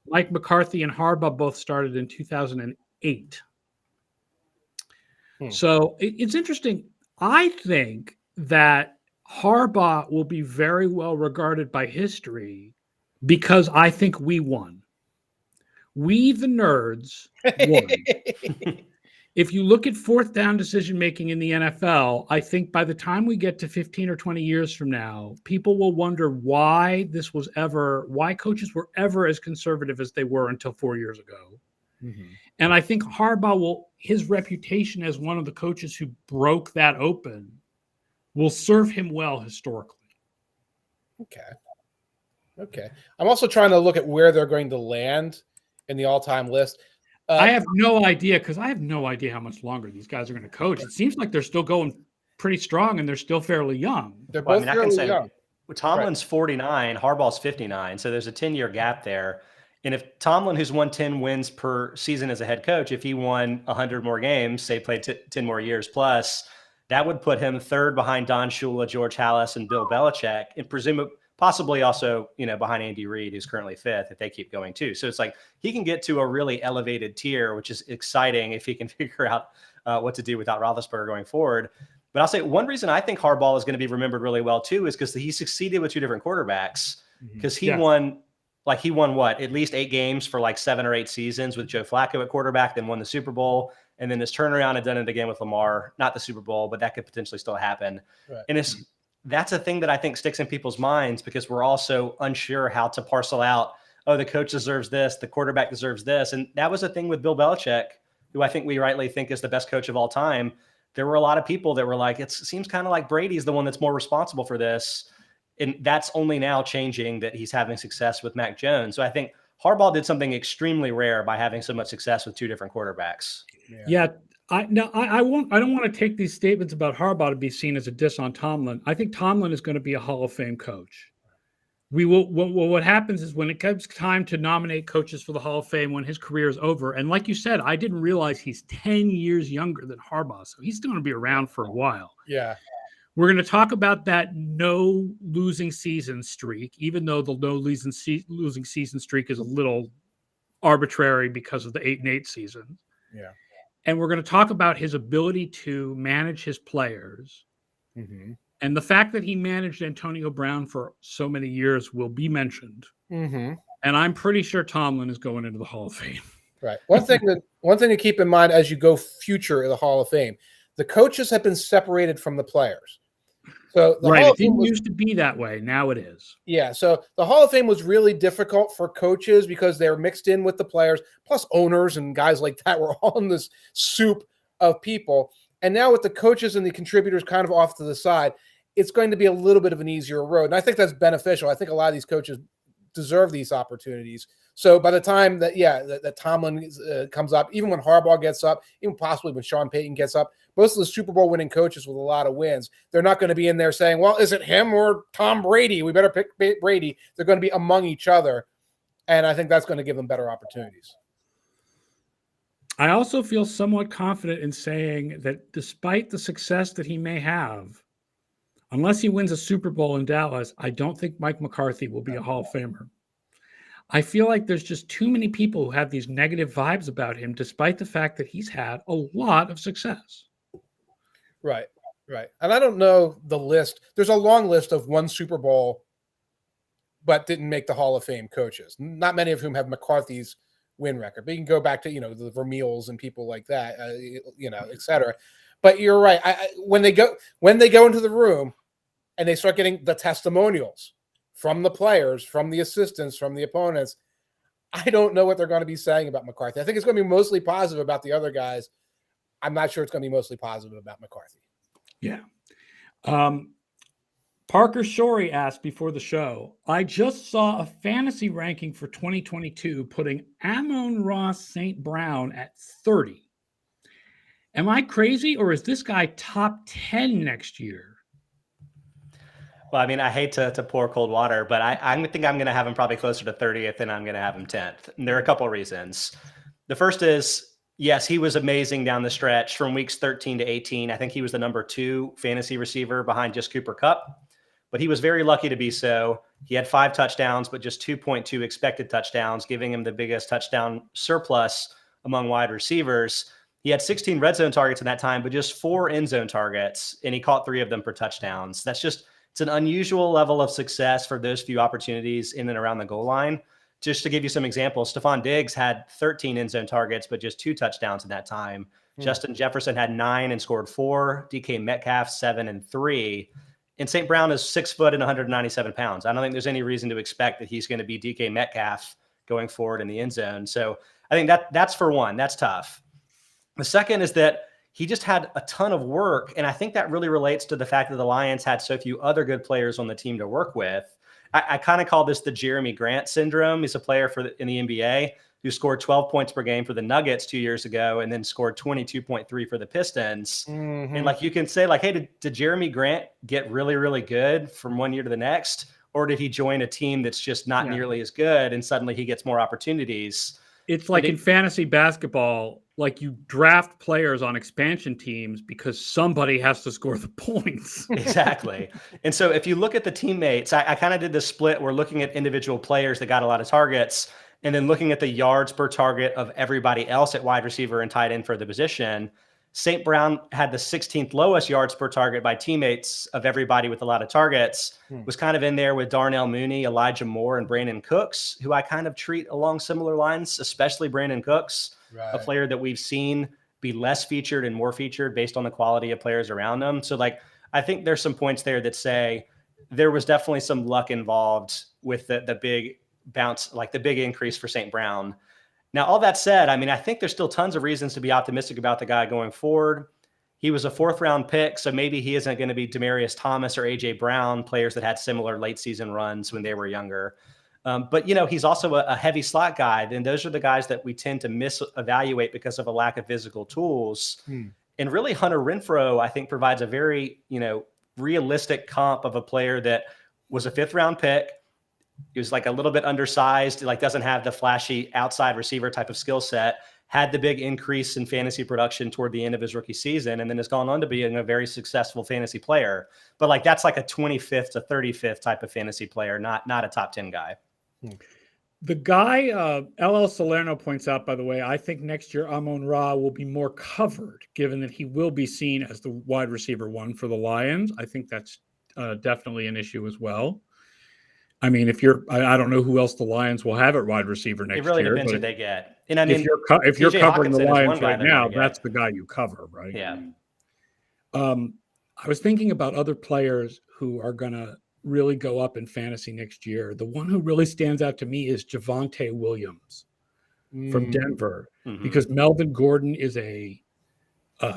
Mike McCarthy and Harbaugh both started in 2008. So it's interesting. I think that Harbaugh will be very well regarded by history because I think we won. We, the nerds, won. If you look at 4th down decision-making in the NFL, I think by the time we get to 15 or 20 years from now, people will wonder why coaches were ever as conservative as they were until 4 years ago. And I think Harbaugh his reputation as one of the coaches who broke that open will serve him well historically. Okay. I'm also trying to look at where they're going to land in the all-time list. I have no idea because I have no idea how much longer these guys are going to coach. It seems like they're still going pretty strong and they're still fairly young. They're both fairly young. Tomlin's 49, Harbaugh's 59, so there's a 10-year gap there. And if Tomlin, who's won 10 wins per season as a head coach, if he won 100 more games, say played 10 more years plus, that would put him 3rd behind Don Shula, George Halas, and Bill Belichick, and presumably possibly also, behind Andy Reid, who's currently 5th, if they keep going too. So it's like he can get to a really elevated tier, which is exciting if he can figure out what to do without Roethlisberger going forward. But I'll say one reason I think Harbaugh is going to be remembered really well too is because he succeeded with two different quarterbacks. Because he won what, at least 8 games for like 7 or 8 seasons with Joe Flacco at quarterback, then won the Super Bowl. And then his turnaround had done it again with Lamar, not the Super Bowl, but that could potentially still happen. Right. And that's a thing that I think sticks in people's minds because we're also unsure how to parcel out, oh, the coach deserves this, the quarterback deserves this. And that was a thing with Bill Belichick, who I think we rightly think is the best coach of all time. There were a lot of people that were like, it seems kind of like Brady's the one that's more responsible for this. And that's only now changing that he's having success with Mac Jones. So I think Harbaugh did something extremely rare by having so much success with 2 different quarterbacks. Yeah. I don't want to take these statements about Harbaugh to be seen as a diss on Tomlin. I think Tomlin is going to be a Hall of Fame coach. What happens is when it comes time to nominate coaches for the Hall of Fame when his career is over, and like you said, I didn't realize he's 10 years younger than Harbaugh, so he's going to be around for a while. Yeah. We're going to talk about that no losing season streak, even though the no losing season streak is a little arbitrary because of the 8-8 season. Yeah. And we're going to talk about his ability to manage his players. Mm-hmm. And the fact that he managed Antonio Brown for so many years will be mentioned. Mm-hmm. And I'm pretty sure Tomlin is going into the Hall of Fame. Right. One thing to keep in mind as you go future in the Hall of Fame, the coaches have been separated from the players. So the Hall of Fame used to be that way. Now it is. Yeah. So the Hall of Fame was really difficult for coaches because they're mixed in with the players, plus owners and guys like that were all in this soup of people. And now with the coaches and the contributors kind of off to the side, it's going to be a little bit of an easier road. And I think that's beneficial. I think a lot of these coaches deserve these opportunities. So by the time that Tomlin comes up, even when Harbaugh gets up, even possibly when Sean Payton gets up, most of the Super Bowl winning coaches with a lot of wins, they're not going to be in there saying, well, is it him or Tom Brady? We better pick Brady. They're going to be among each other. And I think that's going to give them better opportunities. I also feel somewhat confident in saying that despite the success that he may have, unless he wins a Super Bowl in Dallas, I don't think Mike McCarthy will be a Hall of Famer. I feel like there's just too many people who have these negative vibes about him, despite the fact that he's had a lot of success. Right. And I don't know the list. There's a long list of won Super Bowl, but didn't make the Hall of Fame coaches. Not many of whom have McCarthy's win record. But you can go back to, the Vermeils and people like that, et cetera. But you're right. When they go into the room and they start getting the testimonials from the players, from the assistants, from the opponents, I don't know what they're going to be saying about McCarthy. I think it's going to be mostly positive about the other guys. I'm not sure it's going to be mostly positive about McCarthy. Yeah. Parker Shorey asked before the show, I just saw a fantasy ranking for 2022 putting Amon-Ra St. Brown at 30. Am I crazy, or is this guy top 10 next year? Well, I mean, I hate to pour cold water, but I think I'm going to have him probably closer to 30th than I'm going to have him 10th. And there are a couple of reasons. The first is, yes, he was amazing down the stretch from weeks 13 to 18. I think he was the number 2 fantasy receiver behind just Cooper Kupp, but he was very lucky to be so. He had 5 touchdowns, but just 2.2 expected touchdowns, giving him the biggest touchdown surplus among wide receivers. He had 16 red zone targets in that time, but just 4 end zone targets, and he caught 3 of them for touchdowns. It's an unusual level of success for those few opportunities in and around the goal line. Just to give you some examples, Stephon Diggs had 13 end zone targets, but just 2 touchdowns in that time. Justin Jefferson had 9 and scored 4. DK Metcalf 7 and 3. And St. Brown is 6 foot and 197 pounds. I don't think there's any reason to expect that he's going to be DK Metcalf going forward in the end zone. So I think that's for one. That's tough. The second is that he just had a ton of work. And I think that really relates to the fact that the Lions had so few other good players on the team to work with. I kind of call this the Jeremy Grant syndrome. He's a player in the NBA who scored 12 points per game for the Nuggets 2 years ago and then scored 22.3 for the Pistons. Mm-hmm. And like you can say, like, hey, did Jeremy Grant get really, really good from one year to the next? Or did he join a team that's just not nearly as good and suddenly he gets more opportunities? It's like in fantasy basketball, like you draft players on expansion teams because somebody has to score the points. Exactly. And so if you look at the teammates, I kind of did this split. We're looking at individual players that got a lot of targets and then looking at the yards per target of everybody else at wide receiver and tight end for the position. St. Brown had the 16th lowest yards per target by teammates of everybody with a lot of targets, was kind of in there with Darnell Mooney, Elijah Moore, and Brandon Cooks, who I kind of treat along similar lines, especially Brandon Cooks, a player that we've seen be less featured and more featured based on the quality of players around them. So like, I think there's some points there that say there was definitely some luck involved with the big bounce, like the big increase for St. Brown. Now, all that said, I mean, I think there's still tons of reasons to be optimistic about the guy going forward. He was a 4th round pick, so maybe he isn't going to be Demaryius Thomas or AJ Brown, players that had similar late season runs when they were younger. But, he's also a heavy slot guy. Then those are the guys that we tend to misevaluate because of a lack of physical tools. And really, Hunter Renfrow, I think, provides a very, realistic comp of a player that was a 5th round pick. He was like a little bit undersized, like doesn't have the flashy outside receiver type of skill set, had the big increase in fantasy production toward the end of his rookie season, and then has gone on to being a very successful fantasy player. But like that's like a 25th to 35th type of fantasy player, not a top 10 guy. The guy, LL Salerno points out, by the way, I think next year Amon-Ra will be more covered, given that he will be seen as the wide receiver 1 for the Lions. I think that's definitely an issue as well. I mean, I don't know who else the Lions will have at wide receiver next year. It really depends who they get. And I mean, if you're covering the Lions right now, that's the guy you cover, right? Yeah. I was thinking about other players who are going to really go up in fantasy next year. The one who really stands out to me is Javonte Williams from Denver, because Melvin Gordon is a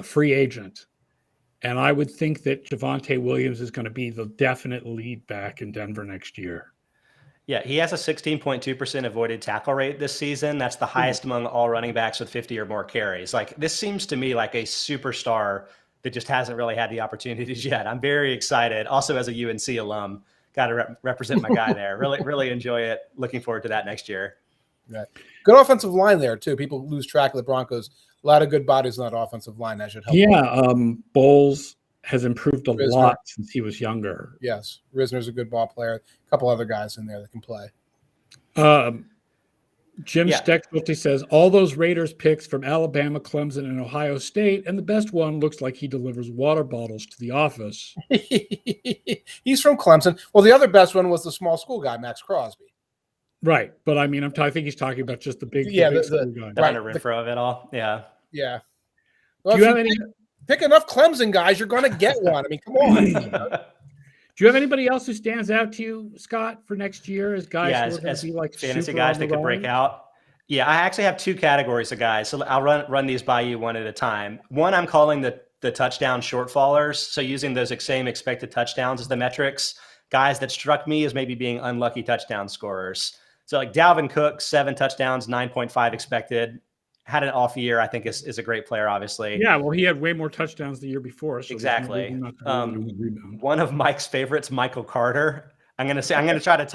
free agent. And I would think that Javonte Williams is going to be the definite lead back in Denver next year. Yeah, he has a 16.2% avoided tackle rate this season. That's the highest among all running backs with 50 or more carries. Like, this seems to me like a superstar that just hasn't really had the opportunities yet. I'm very excited. Also, as a UNC alum, got to represent my guy there. Really enjoy it. Looking forward to that next year. Right. Good offensive line there, too. People lose track of the Broncos. A lot of good bodies on that offensive line. That should help. Yeah, Bowles has improved a lot since he was younger. Yes, Risner's a good ball player. A couple other guys in there that can play. Jim Steckschulte says, all those Raiders picks from Alabama, Clemson, and Ohio State, and the best one looks like he delivers water bottles to the office. He's from Clemson. Well, the other best one was the small school guy, Max Crosby. Right, but I mean, I think he's talking about just the big, the Renfrow of it all. Yeah. Well, do you have any? Pick enough Clemson guys, you're going to get one. I mean, come on. Do you have anybody else who stands out to you, Scott, for next year as guys who are going to be like fantasy guys that could break out? Yeah, I actually have 2 categories of guys, so I'll run these by you one at a time. One, I'm calling the touchdown shortfallers, so using those same expected touchdowns as the metrics. Guys that struck me as maybe being unlucky touchdown scorers. So like Dalvin Cook, 7 touchdowns, 9.5 expected. Had an off year, I think is a great player, obviously. Yeah, well, he had way more touchdowns the year before. So exactly. One of Mike's favorites, Michael Carter. I'm gonna try to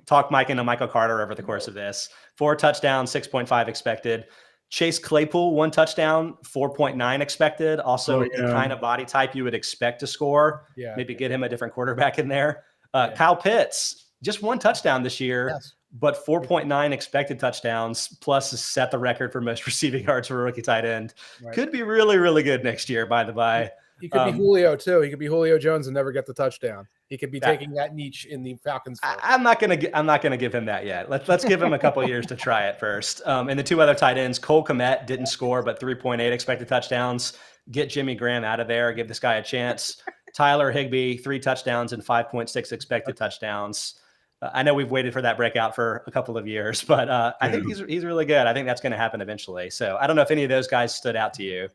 talk Mike into Michael Carter over the course of this. 4 touchdowns, 6.5 expected. Chase Claypool, 1 touchdown, 4.9 expected. Also, the kind of body type you would expect to score. Yeah. Maybe get him a different quarterback in there. Kyle Pitts, just 1 touchdown this year, but 4.9 expected touchdowns, plus set the record for most receiving yards for a rookie tight end. Right. Could be really, really good next year, by the by. He could be Julio, too. He could be Julio Jones and never get the touchdown. He could be taking that niche in the Falcons. I'm not gonna give him that yet. Let's give him a couple years to try it first. And the 2 other tight ends, Cole Kmet didn't score, but 3.8 expected touchdowns. Get Jimmy Graham out of there. Give this guy a chance. Tyler Higbee, 3 touchdowns and 5.6 expected touchdowns. I know we've waited for that breakout for a couple of years, but I think he's really good. I think that's going to happen eventually. So I don't know if any of those guys stood out to you.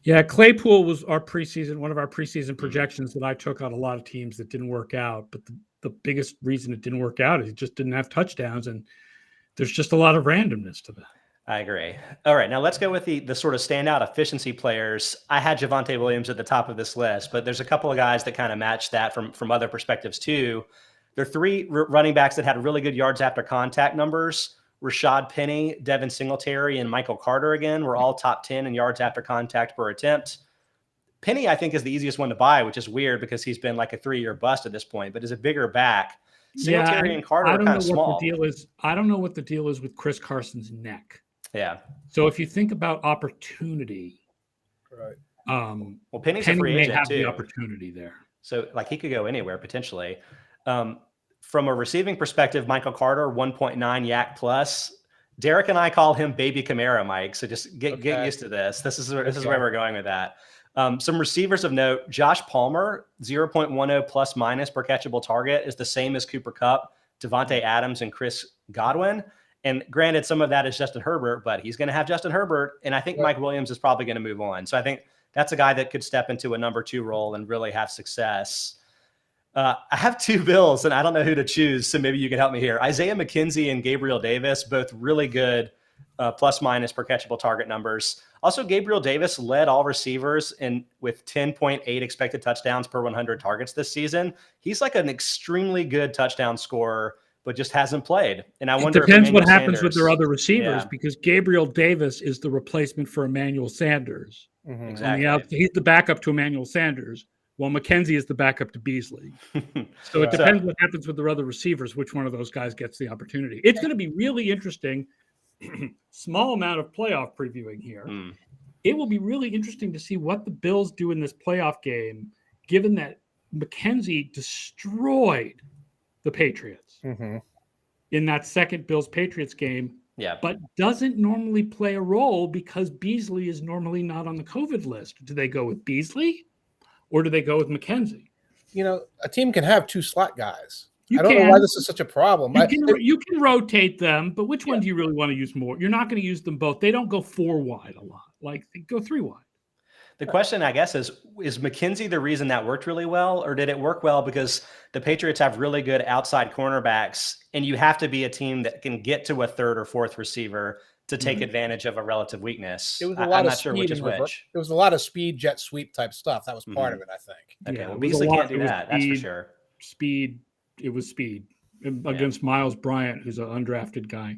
Yeah, Claypool was one of our preseason projections that I took on a lot of teams that didn't work out. But the biggest reason it didn't work out is he just didn't have touchdowns, and there's just a lot of randomness to that. I agree. All right, now let's go with the sort of standout efficiency players. I had Javonte Williams at the top of this list, but there's a couple of guys that kind of match that from other perspectives too. There are 3 running backs that had really good yards after contact numbers. Rashad Penny, Devin Singletary, and Michael Carter again were all top 10 in yards after contact per attempt. Penny, I think, is the easiest one to buy, which is weird because he's been like a 3-year bust at this point, but is a bigger back. Singletary and Carter are kind of small. I don't know what the deal is with Chris Carson's neck. Yeah. So if you think about opportunity, right, Well, Penny's Penny a free may agent have too. the opportunity there. So like he could go anywhere potentially. From a receiving perspective, Michael Carter, 1.9 yak plus. Derek and I call him Baby Camara, Mike. So just get used to this. This is where we're going with that. Some receivers of note: Josh Palmer, 0.10 plus minus per catchable target is the same as Cooper Kupp, Devontae Adams, and Chris Godwin. And granted, some of that is Justin Herbert, but he's going to have Justin Herbert. And I think Mike Williams is probably going to move on. So I think that's a guy that could step into a number 2 role and really have success. I have 2 Bills, and I don't know who to choose, so maybe you can help me here. Isaiah McKenzie and Gabriel Davis, both really good plus-minus per catchable target numbers. Also, Gabriel Davis led all receivers with 10.8 expected touchdowns per 100 targets this season. He's like an extremely good touchdown scorer, but just hasn't played. And I wonder it depends if what happens with their other receivers, because Gabriel Davis is the replacement for Emmanuel Sanders. Mm-hmm. Exactly. He's the backup to Emmanuel Sanders, while McKenzie is the backup to Beasley. So it depends what happens with their other receivers, which one of those guys gets the opportunity. It's going to be really interesting. Small amount of playoff previewing here. It will be really interesting to see what the Bills do in this playoff game, given that McKenzie destroyed the Patriots in that second Bills-Patriots game. Yeah, but doesn't normally play a role because Beasley is normally not on the COVID list. Do they go with Beasley or do they go with McKenzie? You know, a team can have 2 slot guys. I don't know why this is such a problem. You can rotate them, but which one do you really want to use more? You're not going to use them both. They don't go 4 wide a lot. Like they go 3 wide. The question, I guess, is McKenzie the reason that worked really well, or did it work well because the Patriots have really good outside cornerbacks, and you have to be a team that can get to a 3rd or 4th receiver to take advantage of a relative weakness? It was a lot I'm of not sure which is which. It was a lot of speed, jet sweep type stuff. That was part of it, I think. Okay, well, Beasley can't do that. That's for sure. It was speed against Miles Bryant, who's an undrafted guy.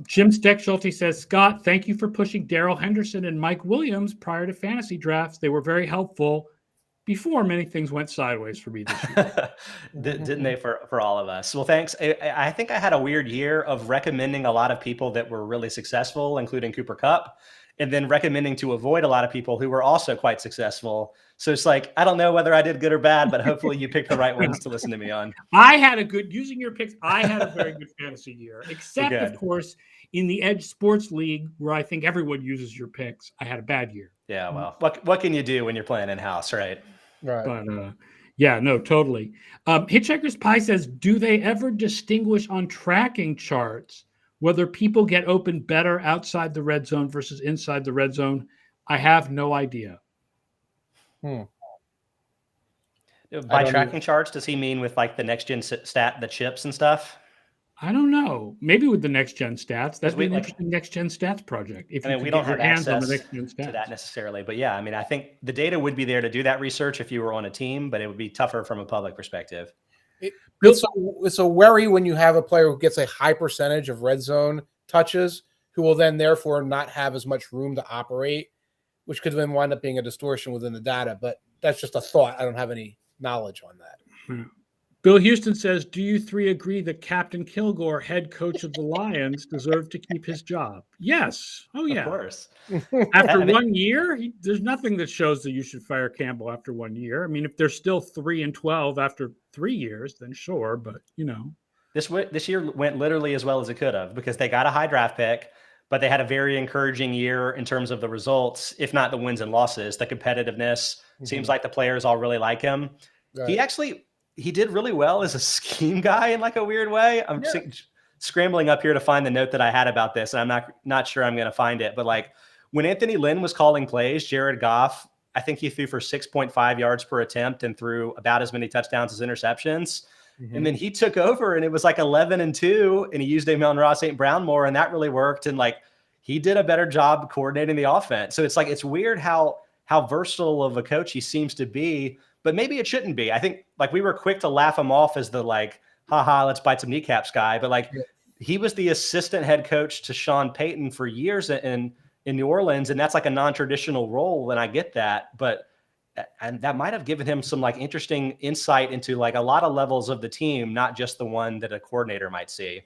Jim Steckschulte says, Scott, thank you for pushing Darrell Henderson and Mike Williams prior to fantasy drafts. They were very helpful before many things went sideways for me this year. Didn't they for all of us? Well, thanks. I think I had a weird year of recommending a lot of people that were really successful, including Cooper Kupp, and then recommending to avoid a lot of people who were also quite successful. So it's like, I don't know whether I did good or bad, but hopefully you picked the right ones to listen to me on. Using your picks, I had a very good fantasy year, except of course in the EdjSports League where I think everyone uses your picks. I had a bad year. Yeah. Well, what can you do when you're playing in-house, right? Right. But yeah, no, totally. Hitchhiker's Pie says, do they ever distinguish on tracking charts whether people get open better outside the red zone versus inside the red zone? I have no idea. By tracking charts, does he mean with like the next gen stat, the chips and stuff? I don't know. Maybe with the next gen stats. That'd be an interesting next gen stats project. If we don't have access to that necessarily, but yeah, I mean, I think the data would be there to do that research if you were on a team, but it would be tougher from a public perspective. It's a worry when you have a player who gets a high percentage of red zone touches, who will then therefore not have as much room to operate, which could then wind up being a distortion within the data. But that's just a thought. I don't have any knowledge on that. Bill Houston says, do you 3 agree that Captain Kilgore, head coach of the Lions, deserved to keep his job? Yes. Oh, yeah. Of course. After 1 year, there's nothing that shows that you should fire Campbell after 1 year. I mean, if they're still 3-12 after 3 years, then sure. But, you know. This year went literally as well as it could have because they got a high draft pick, but they had a very encouraging year in terms of the results, if not the wins and losses, the competitiveness. Seems like the players all really like him. Right. He did really well as a scheme guy in like a weird way. I'm scrambling up here to find the note that I had about this, and I'm not sure I'm going to find it. But like when Anthony Lynn was calling plays, Jared Goff, I think he threw for 6.5 yards per attempt and threw about as many touchdowns as interceptions. And then he took over, and it was like 11-2, and he used Amon-Ra St. Brown more, and that really worked. And like he did a better job coordinating the offense. So it's like it's weird how versatile of a coach he seems to be. But maybe it shouldn't be. I think like we were quick to laugh him off as the like, haha, let's bite some kneecaps guy. But like he was the assistant head coach to Sean Payton for years in New Orleans. And that's like a non-traditional role. And I get that. But and that might have given him some like interesting insight into like a lot of levels of the team, not just the one that a coordinator might see.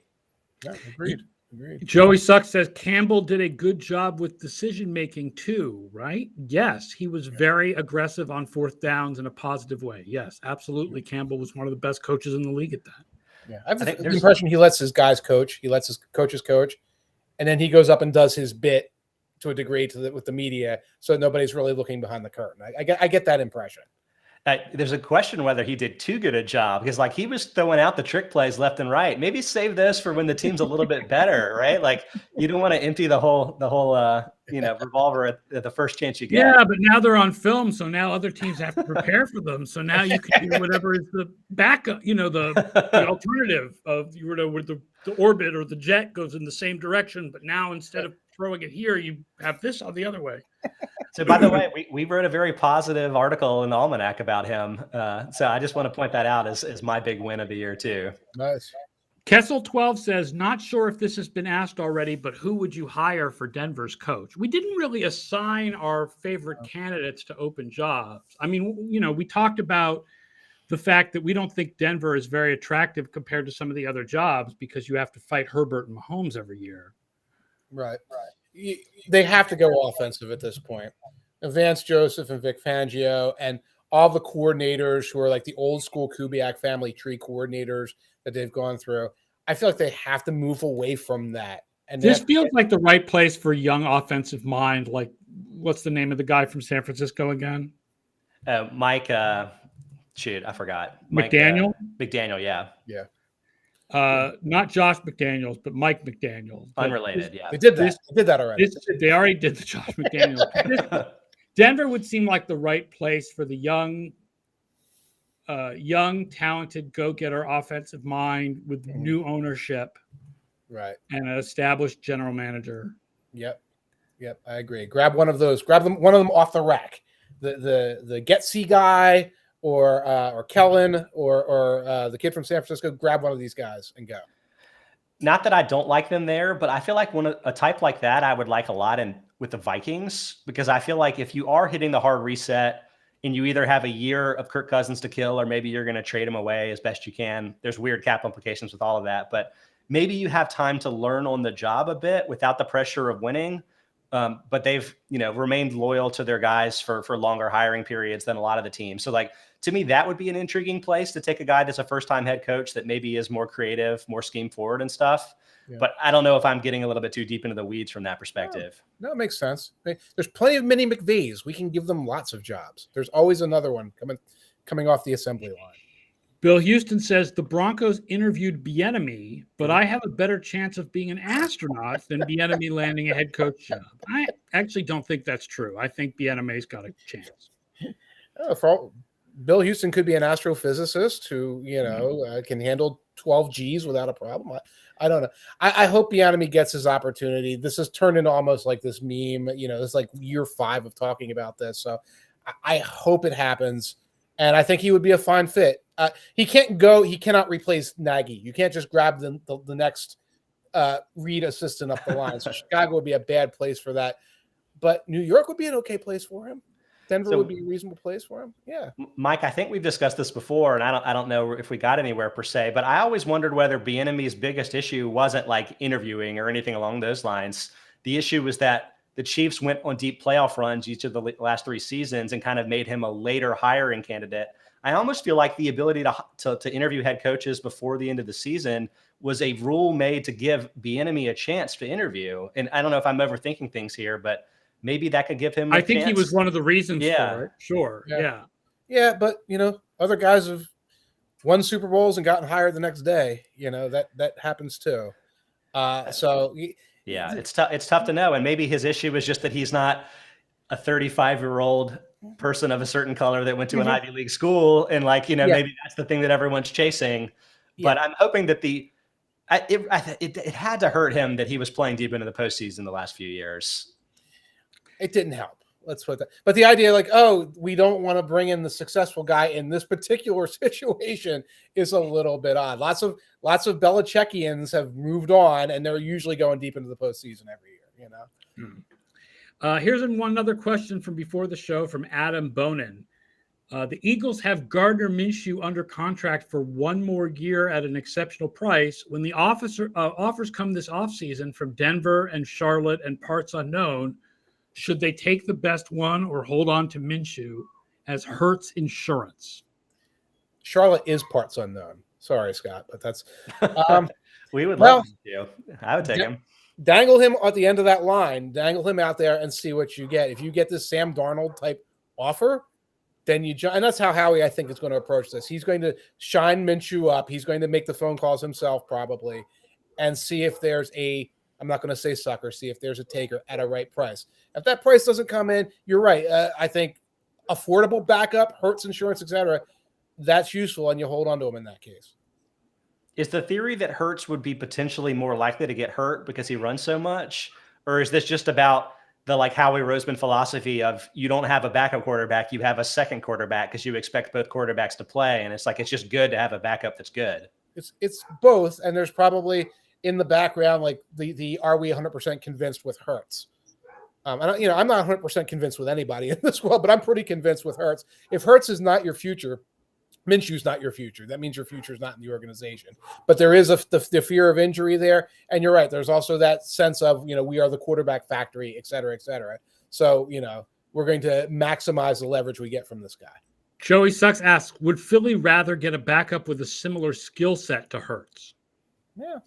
Yeah, agreed. Agreed. Joey Sucks says Campbell did a good job with decision making too, right? Yes, he was very aggressive on fourth downs in a positive way. Yes, absolutely. Campbell was one of the best coaches in the league at that. Yeah, I have the impression he lets his guys coach. He lets his coaches coach, and then he goes up and does his bit to a degree with the media, so nobody's really looking behind the curtain. I get that impression. There's a question whether he did too good a job, because like he was throwing out the trick plays left and right. Maybe save those for when the team's a little bit better, right? Like you don't want to empty the whole revolver at the first chance you get. Yeah, but now they're on film, so now other teams have to prepare for them. So now you can do whatever is the backup, the alternative of where the orbit or the jet goes in the same direction, but now instead of throwing it here, you have this on the other way. So, by the way, we wrote a very positive article in the Almanac about him. So I just want to point that out as my big win of the year, too. Nice. Kessel 12 says, not sure if this has been asked already, but who would you hire for Denver's coach? We didn't really assign our favorite candidates to open jobs. I mean, we talked about the fact that we don't think Denver is very attractive compared to some of the other jobs because you have to fight Herbert and Mahomes every year. Right. They have to go offensive at this point. Vance Joseph and Vic Fangio and all the coordinators who are like the old school Kubiak family tree coordinators that they've gone through. I feel like they have to move away from that. And this feels like the right place for young offensive mind. Like, what's the name of the guy from San Francisco again? Mike. Shoot, I forgot. McDaniel. McDaniel, yeah. Not Josh McDaniels, but Mike McDaniels. Unrelated, yeah. They did that. They did that already. They already did the Josh McDaniels. Denver would seem like the right place for the young, talented, go-getter offensive mind with new ownership, right? And an established general manager. Yep, I agree. Grab one of those. Grab one of them off the rack. The Getsy guy. Or Kellen or the kid from San Francisco, grab one of these guys and go. Not that I don't like them there, but I feel like a type like that I would like a lot with the Vikings, because I feel like if you are hitting the hard reset and you either have a year of Kirk Cousins to kill or maybe you're going to trade him away as best you can. There's weird cap implications with all of that, but maybe you have time to learn on the job a bit without the pressure of winning. But they've, remained loyal to their guys for longer hiring periods than a lot of the teams. So like, to me, that would be an intriguing place to take a guy that's a first-time head coach that maybe is more creative, more scheme forward and stuff. Yeah. But I don't know if I'm getting a little bit too deep into the weeds from that perspective. No, it makes sense. There's plenty of mini McVees. We can give them lots of jobs. There's always another one coming off the assembly line. Bill Houston says the Broncos interviewed Bieniemy, but I have a better chance of being an astronaut than Bieniemy landing a head coach job. I actually don't think that's true. I think Bieniemy's got a chance. Bill Houston could be an astrophysicist who, can handle 12 Gs without a problem. I don't know. I hope Bieniemy gets his opportunity. This has turned into almost like this meme. It's like year 5 of talking about this. So I hope it happens. And I think he would be a fine fit. He cannot replace Nagy. You can't just grab the next Reed assistant up the line. So Chicago would be a bad place for that. But New York would be an okay place for him. Denver would be a reasonable place for him. Yeah. Mike, I think we've discussed this before, and I don't know if we got anywhere per se, but I always wondered whether Bieniemy's biggest issue wasn't like interviewing or anything along those lines. The issue was that the Chiefs went on deep playoff runs each of the last 3 seasons and kind of made him a later hiring candidate. I almost feel like the ability to interview head coaches before the end of the season was a rule made to give Bieniemy a chance to interview. And I don't know if I'm overthinking things here, but maybe that could give him I think chance. He was one of the reasons for it. Sure. Yeah, but other guys have won Super Bowls and gotten hired the next day. That happens too. Yeah, it's tough to know. And maybe his issue is just that he's not a 35-year-old person of a certain color that went to an Ivy League school. And maybe that's the thing that everyone's chasing. Yeah. But I'm hoping that it had to hurt him that he was playing deep into the postseason the last few years. It didn't help. Let's put that. But the idea we don't want to bring in the successful guy in this particular situation is a little bit odd. Lots of Belichickians have moved on, and they're usually going deep into the postseason every year. Here's one other question from before the show from Adam Bonin. The Eagles have Gardner Minshew under contract for one more year at an exceptional price. When the offers come this offseason from Denver and Charlotte and parts unknown, should they take the best one or hold on to Minshew as Hurts insurance? Charlotte is parts unknown. Sorry, Scott, but that's we would love you. I would take him. Dangle him at the end of that line. Dangle him out there and see what you get. If you get this Sam Darnold type offer, then and that's how Howie, I think, is going to approach this. He's going to shine Minshew up. He's going to make the phone calls himself probably and see if there's I'm not going to say sucker, see if there's a taker at a right price. If that price doesn't come in, you're right. I think affordable backup, Hurts insurance, etc., that's useful, and you hold on to him in that case. Is the theory that Hurts would be potentially more likely to get hurt because he runs so much? Or is this just about the Howie Roseman philosophy of you don't have a backup quarterback, you have a second quarterback because you expect both quarterbacks to play, and it's it's just good to have a backup that's good. It's both, and there's probably in the background the are we 100% convinced with Hurts? I'm not 100% convinced with anybody in this world, but I'm pretty convinced with Hurts. If Hurts is not your future, Minshew's not your future. That means your future is not in the organization. But there is the fear of injury there. And you're right. There's also that sense of, we are the quarterback factory, et cetera, et cetera. So, we're going to maximize the leverage we get from this guy. Joey Sucks asks, would Philly rather get a backup with a similar skill set to Hurts? Yeah,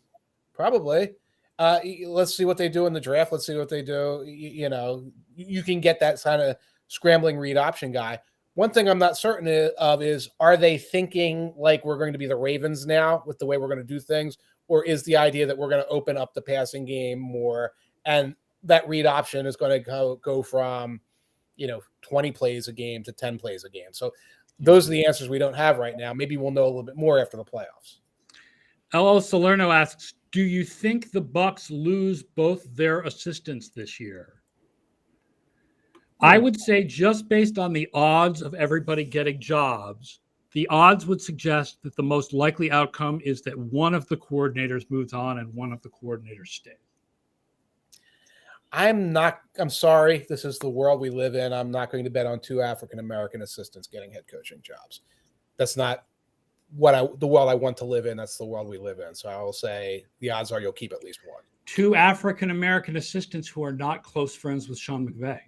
probably. Let's see what they do in the draft. Let's see what they do. You can get that kind of scrambling read option guy. One thing I'm not certain of is, are they thinking like we're going to be the Ravens now with the way we're going to do things? Or is the idea that we're going to open up the passing game more and that read option is going to go from, 20 plays a game to 10 plays a game? So those are the answers we don't have right now. Maybe we'll know a little bit more after the playoffs. L.O. Salerno asks, do you think the Bucs lose both their assistants this year? I would say just based on the odds of everybody getting jobs, the odds would suggest that the most likely outcome is that one of the coordinators moves on and one of the coordinators stays. I'm sorry. This is the world we live in. I'm not going to bet on 2 African-American assistants getting head coaching jobs. That's not the world I want to live in. That's the world we live in. So I will say the odds are you'll keep at least one. 2 African-American assistants who are not close friends with Sean McVay.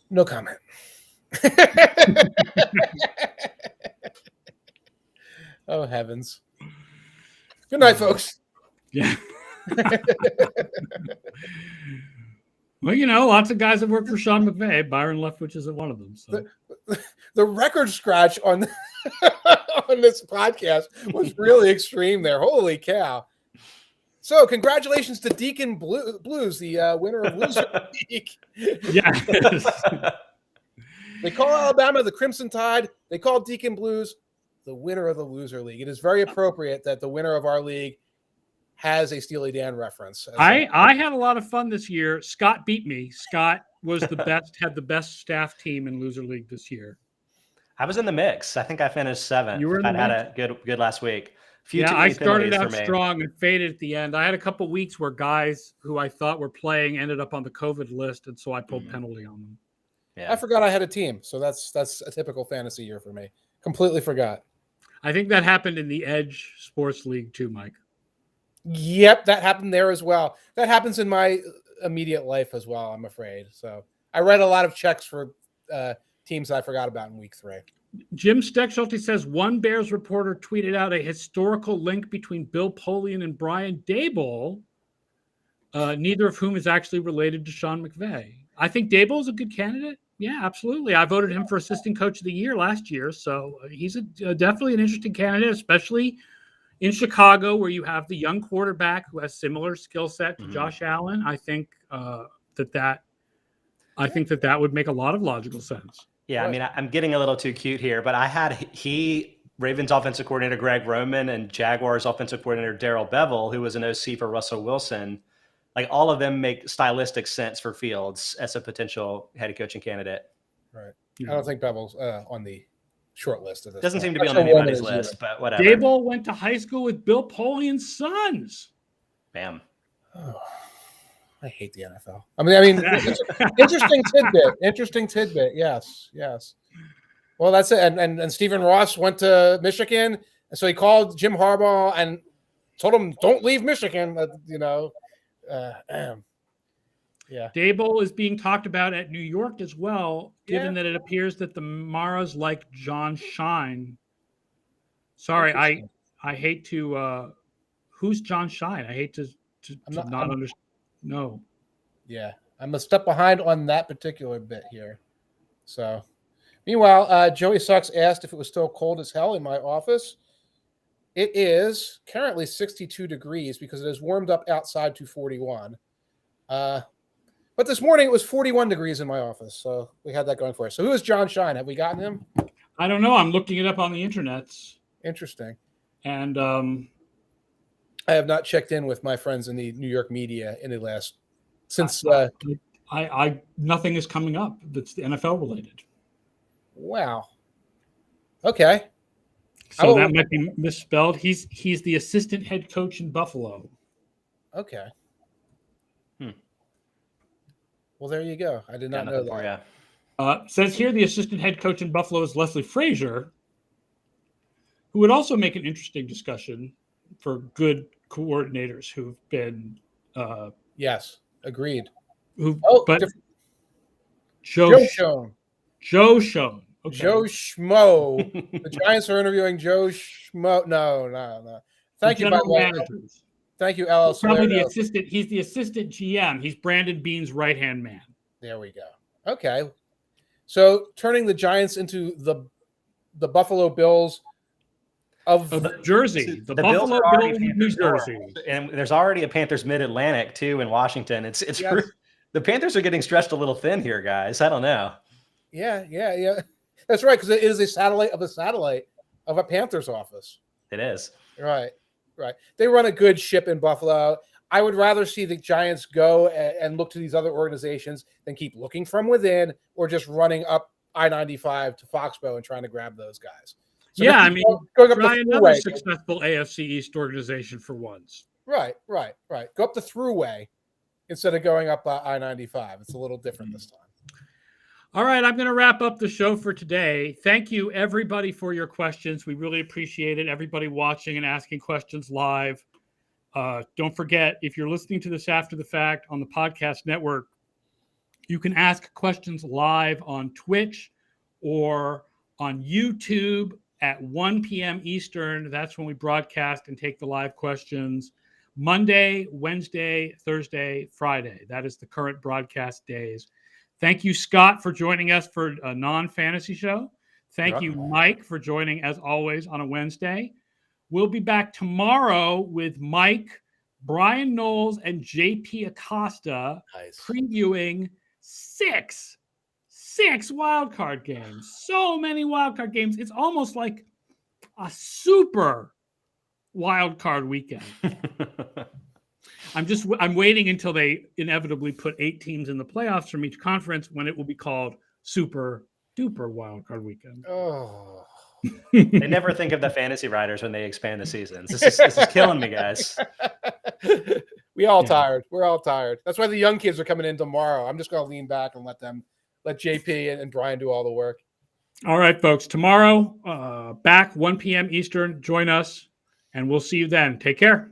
No comment. Oh, heavens. Good night, folks. Yeah. Well, lots of guys that work for Sean McVay. Byron Leftwich isn't one of them. So the record scratch on on this podcast was really extreme there. Holy cow. So congratulations to Deacon Blues, the winner of Loser League. Yes. They call Alabama the Crimson Tide. They call Deacon Blues the winner of the Loser League. It is very appropriate that the winner of our league has a Steely Dan reference. I had a lot of fun this year. Scott beat me. Scott was had the best staff team in Loser League this year. I was in the mix. I think I finished 7th. You were in the had a good last week. I started out strong and faded at the end. I had a couple weeks where guys who I thought were playing ended up on the COVID list, and so I pulled penalty on them. Yeah. I forgot I had a team, so that's a typical fantasy year for me. Completely forgot. I think that happened in the EdjSports League too, Mike. Yep, that happened there as well. That happens in my immediate life as well, I'm afraid. So I write a lot of checks for teams I forgot about in week 3. Jim Steckschulte says one Bears reporter tweeted out a historical link between Bill Polian and Brian Daboll, neither of whom is actually related to Sean McVay. I think Daboll is a good candidate. Yeah, absolutely. I voted him for assistant coach of the year last year. So he's definitely an interesting candidate, especially in Chicago, where you have the young quarterback who has similar skill set to Josh Allen. I think that would make a lot of logical sense. Yeah, I mean, I'm getting a little too cute here, but I had Ravens offensive coordinator Greg Roman and Jaguars offensive coordinator Darrell Bevell, who was an OC for Russell Wilson. Like, all of them make stylistic sense for Fields as a potential head coaching candidate. Right. I don't think Bevell's on the short list of this. Doesn't seem to be on anybody's list, but whatever. Daboll went to high school with Bill Polian's sons. Bam. I hate the NFL. I mean, interesting tidbit. Yes. Well, that's it. And Stephen Ross went to Michigan, and so he called Jim Harbaugh and told him, "Don't leave Michigan." Yeah. Daboll is being talked about at New York as well, given that it appears that the Maras like John Shine. Sorry, I hate to. Who's John Shine? I hate to not understand. No. Yeah, I'm a step behind on that particular bit here. So, meanwhile, Joey Sucks asked if it was still cold as hell in my office. It is currently 62 degrees because it has warmed up outside to 41. But this morning it was 41 degrees in my office, so we had that going for us. So who is John Shine? Have we gotten him? I don't know. I'm looking it up on the internets. Interesting. And I have not checked in with my friends in the New York media in the last since. I nothing is coming up that's the NFL related. Wow. Okay. So that might be misspelled. He's the assistant head coach in Buffalo. Okay. Well, there you go. I did not know that. Says here the assistant head coach in Buffalo is Leslie Frazier, who would also make an interesting discussion for good coordinators who've been. Yes, agreed. Joe Schoen. Joe Schoen. Okay. Joe Schmo. The Giants are interviewing Joe Schmo. No. Thank you, by the way. Thank you, LL. Probably the assistant. He's the assistant GM. He's Brandon Beane's right-hand man. There we go. Okay. So turning the Giants into the Buffalo Bills of Jersey. The Buffalo Bills of New Jersey. And there's already a Panthers Mid-Atlantic, too, in Washington. It's yes. The Panthers are getting stretched a little thin here, guys. I don't know. Yeah. That's right, because it is a satellite of a Panthers office. It is. Right. They run a good ship in Buffalo. I would rather see the Giants go and look to these other organizations than keep looking from within or just running up I-95 to Foxborough and trying to grab those guys. So going up try another successful AFC East organization for once. Right. Go up the thruway instead of going up I-95. It's a little different this time. All right, I'm going to wrap up the show for today. Thank you, everybody, for your questions. We really appreciate it. Everybody watching and asking questions live. Don't forget, if you're listening to this after the fact on the podcast network, you can ask questions live on Twitch or on YouTube at 1 p.m. Eastern. That's when we broadcast and take the live questions. Monday, Wednesday, Thursday, Friday. That is the current broadcast days. Thank you, Scott, for joining us for a non-fantasy show. Thank you, Mike, for joining, as always, on a Wednesday. We'll be back tomorrow with Mike, Brian Knowles, and JP Acosta previewing six wildcard games. So many wildcard games. It's almost like a super wildcard weekend. I'm waiting until they inevitably put 8 teams in the playoffs from each conference when it will be called Super Duper Wildcard Weekend. Oh, they never think of the fantasy writers when they expand the seasons. This is killing me, guys. We're all tired. That's why the young kids are coming in tomorrow. I'm just going to lean back and let JP and Brian do all the work. All right, folks. Tomorrow, back 1 p.m. Eastern. Join us, and we'll see you then. Take care.